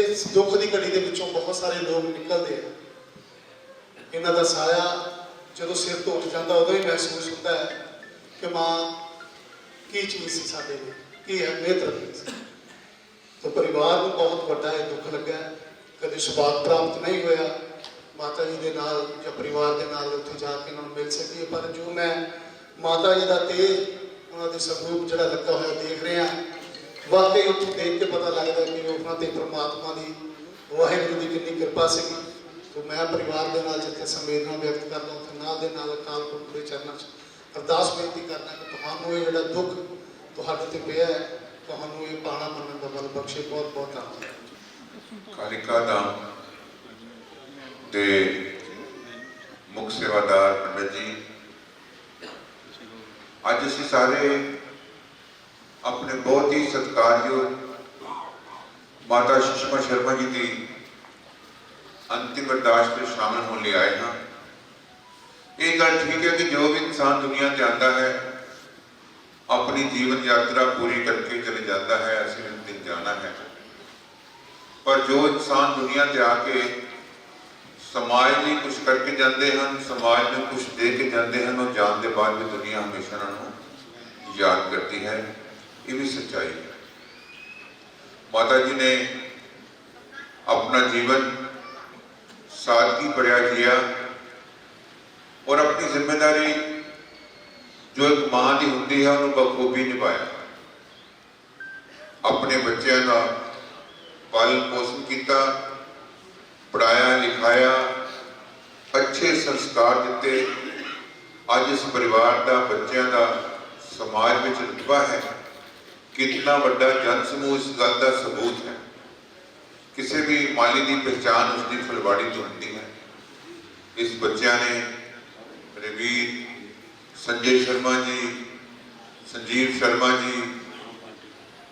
इस दुख की घड़ी के विचों बहुत सारे लोग निकलते हैं। इन्हां दा साया जो सिर तो उठ जाता उदों ही महसूस होता है कि माँ की चीज़ सी साडे लिए, की अहमियत रखती सी। तो परिवार को बहुत बड़ा है दुख लगा, कभी सुभाग प्राप्त नहीं होया माता जी के नाल या परिवार के नाल उत्थे जाके उन्होंने मिल सकी। पर जो मैं माता जी का तेज उन्होंने स्वरूप जो लगा हुआ देख रहे हैं, वाकई उत्थों देख के पता लगता कि उन्होंने परमात्मा की वाहिगुरू की कितनी कृपा सी। तो मैं परिवार के नाल जिथे संवेदना व्यक्त करदा उत्थे नाल दे नाल अकाल पुरख के चरणों अरदास बेनती करना कि तुहानूं ये जिहड़ा दुख तुहाडे ते पिया है ਤੁਹਾਨੂੰ ਇਹ ਪਾਣਾ ਮੰਨਣ ਦਾ ਬਲ ਬਖਸ਼ੇ। ਬਹੁਤ ਬਹੁਤ ਧੰਨਵਾਦ। ਕਾਲਿਕਾ धाम ਦੇ ਮੁੱਖ ਸੇਵਾਦਾਰ ਪੰਡਤ ਜੀ, ਅੱਜ ਅਸੀਂ ਸਾਰੇ ਆਪਣੇ ਬਹੁਤ ਹੀ ਸਤਿਕਾਰਯੋਗ ਮਾਤਾ ਸੁਸ਼ਮਾ ਸ਼ਰਮਾ ਜੀ ਦੀ अंतिम अरदास में शामिल होने लिए आए हैं। ये गल ठीक है कि जो भी इंसान दुनिया से आता है अपनी जीवन यात्रा पूरी करके चले जाता है, ऐसे एक दिन जाना है। पर जो इंसान दुनिया से आके समाज में कुछ करके जाते हैं, समाज में कुछ दे के जाते हैं, और जाने के बाद भी दुनिया हमेशा उन्होंने याद करती है। ये भी सच्चाई है। माता जी ने अपना जीवन सादगी भरिया जिया और अपनी जिम्मेदारी जो एक मां की होती है उन्होंने बखूबी निभाया। अपने बच्चों का पालन पोषण किया, पढ़ाया लिखाया, अच्छे संस्कार दिते। अज इस परिवार का बच्चों का समाज में रुतबा है, कितना बड़ा जन समूह इस गल का सबूत है। किसी भी माली की पहचान उसकी फुलवाड़ी तो होती है। इस बच्चों ने मेरे वीर संजय शर्मा जी, संजीव शर्मा जी,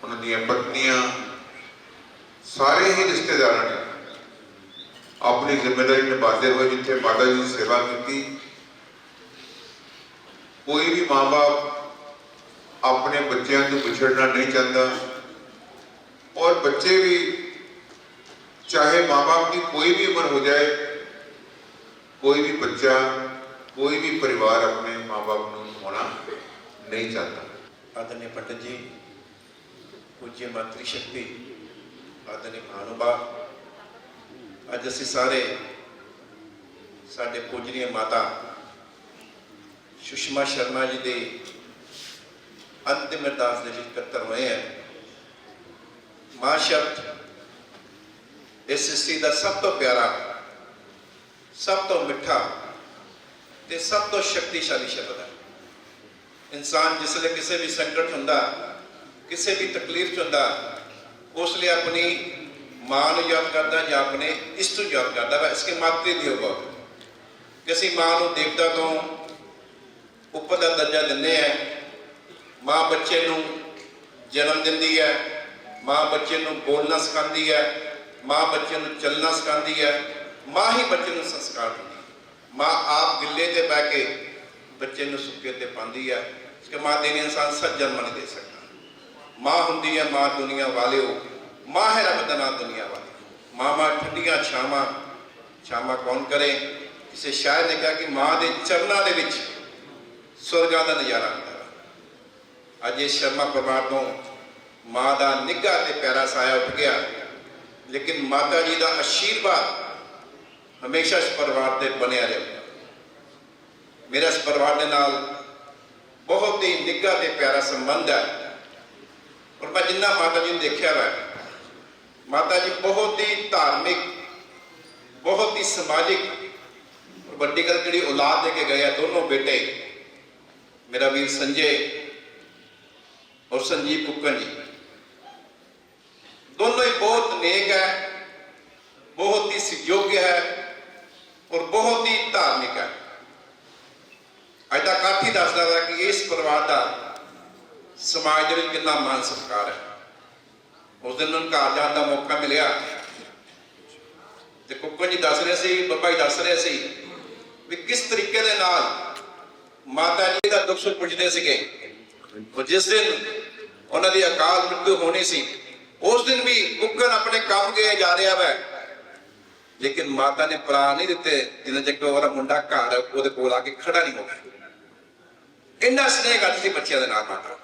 उन्होंने पत्नियां, सारे ही रिश्तेदारों ने अपनी जिम्मेदारी निभाते हुए जिथे माता जी की सेवा की। कोई भी माँ बाप अपने बच्चों को पिछड़ना नहीं चाहता, और बच्चे भी चाहे माँ बाप की कोई भी उम्र हो जाए, कोई भी बच्चा, कोई भी परिवार अपने माँ बाप को होना नहीं चाहता। आदरणीय पंडित जी, पूज्य मातृशक्ति, आदरणीय महानुभाव, अज असी सारे साडे पूजनीय माता सुषमा शर्मा जी के अंतिम अरदास के इकट्ठे हुए हैं। मां शब्द इस सृष्टि का सब तो प्यारा, सब तो मिठा ते सब तो शक्तिशाली शब्द है। इंसान जिसले किसी भी संकट होंदा, किसी भी तकलीफ होंदा, उसलिए अपनी मां को याद करता या अपने इष्ट को याद करता है। इसके मातृ दी होगा कि असी मां को देवता तो उपर का दर्जा दिंदे हैं। मां बच्चे को जन्म दिंदी है, मां बच्चे को बोलना सिखाती है, मां बच्चे को चलना सिखाती है, मां ही बच्चे को संस्कार देती है। मां आप गिले ते बह के बच्चे को सुके ते पाती है। इसके मां देने इंसान सच जन्म नहीं दे सकता। मां होंदी है मां दुनिया वाले हो, मां है रब दा नाम दुनिया वाले। मां ठंडियां छावां कौन करे। किसी शायर ने कहा कि मां के चरणों के विच स्वर्गां दा नज़ारा आता है। अज इस शर्मा परिवार तो मां का निघा ते प्यारा साया उठ गया, लेकिन माता जी का आशीर्वाद हमेशा इस परिवार से बनया रहे। मेरा इस परिवार के नाल बहुत ही निघा ते प्यारा संबंध है। और मैं जिन्ना माता जी ने देखा वै, माता जी बहुत ही धार्मिक, बहुत ही समाजिक, और बड़ी गल जी औलाद देके गए दोनों बेटे, मेरा वीर संजय और संजीव कुक्कन जी, दोनों ही बहुत नेक है, बहुत ही सुयोग्य है और बहुत ही धार्मिक है। अज का कथ ही दसदा है कि इस परिवार का समाज के कितना मान सत्कार है। उस दिन उन्होंने घर जाने का मौका मिलया तो कुक्कन जी दस रहे सी, बाबा जी दस रहे सी भी किस तरीके दे नाल माता जी का दुख सुख पुछदे सीगे। और जिस दिन उन्होंने अकाल मृत्यु होनी सी, उस दिन भी कुक्कन अपने काम गए जा रहा है, लेकिन माता ने प्राण नहीं दिते जिन्हें तक वो मुंडा घर वो कोल आके खड़ा नहीं हो गया। इन्ना स्नेह करती थी बच्चों के नाल माता।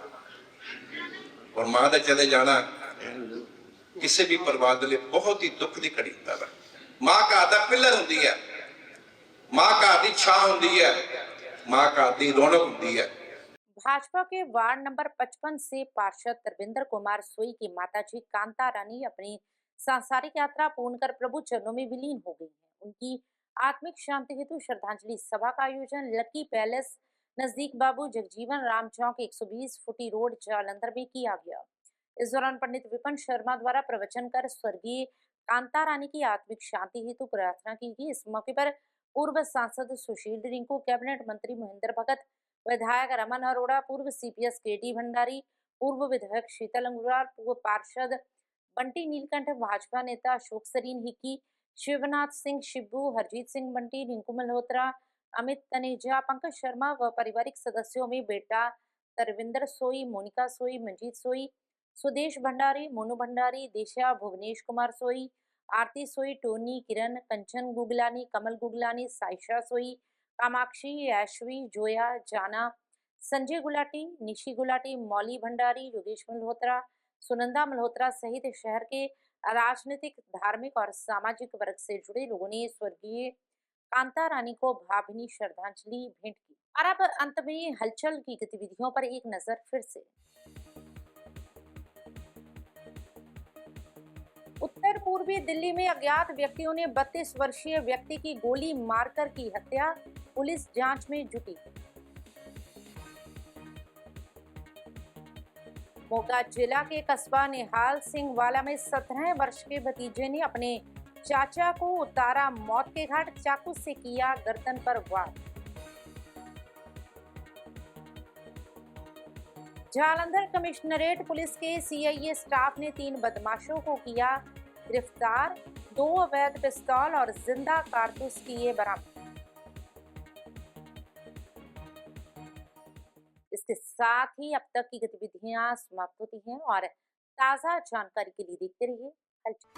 और मां का चले जाना किसी भी परिवार के लिए बहुत ही दुख की घड़ी होता है। मां घर का पिलर होती है, मां घर की छां होती है, मां घर की रौनक होती है। भाजपा के वार्ड नंबर 55 से पार्षद तरविंदर कुमार सोई की माताजी कांता रानी अपनी सांसारिक यात्रा पूर्ण कर प्रभु चरणों में विलीन हो गई हैं। उनकी आत्मिक शांति हेतु श्रद्धांजलि सभा का आयोजन लकी पैलेस नजदीक बाबू जगजीवन राम चौक 120 फुटी रोड जालंधर में किया गया। इस दौरान पंडित विपिन शर्मा द्वारा प्रवचन कर स्वर्गीय कांता रानी की आत्मिक शांति हेतु प्रार्थना की गई। इस मौके पर पूर्व सांसद सुशील रिंकू, कैबिनेट मंत्री महेंद्र भगत, विधायक रमन अरोड़ा, पूर्व सीपीएस केटी भंडारी, पूर्व विधायक शीतल अंगुराल, पूर्व पार्षद बंटी नीलकंठ, भाजपा नेता अशोक सरीन हिक्की, शिवनाथ सिंह शिब्बू, हरजीत सिंह बंटी, रिंकू मल्होत्रा, अमित तनेजा, पंकज शर्मा व पारिवारिक सदस्यों में बेटा तरविंदर सोई, मोनिका सोई, मंजीत सोई, सुदेश भंडारी, मोनू भंडारी, दिशा, भुवनेश कुमार सोई, आरती सोई, टोनी, किरण, कंचन गुगलानी, कमल गुगलानी, साइशा सोई, कामाक्षी, ऐश्वी, जोया, जाना, संजय गुलाटी, निशी गुलाटी, मौली भंडारी, योगेश मल्होत्रा, सुनंदा मल्होत्रा सहित शहर के राजनीतिक, धार्मिक और सामाजिक वर्ग से जुड़े लोगों ने स्वर्गीय कांता रानी को भावभीनी श्रद्धांजलि भेंट की। और अब अंत में हलचल की गतिविधियों पर एक नजर फिर से। उत्तर पूर्वी दिल्ली में अज्ञात व्यक्तियों ने 32 वर्षीय व्यक्ति की गोली मारकर की हत्या, पुलिस जांच में जुटी। मोगा जिला के कस्बा निहाल सिंह वाला में 17 वर्ष के भतीजे ने अपने चाचा को उतारा मौत के घाट, चाकू से किया गर्दन पर वार। जालंधर कमिश्नरेट पुलिस के सीआईए स्टाफ ने 3 बदमाशों को किया गिरफ्तार, 2 अवैध पिस्तौल और जिंदा कारतूस किए बरामद। इसके साथ ही अब तक की गतिविधियां समाप्त होती हैं और ताजा जानकारी के लिए देखते रहिए हलचल।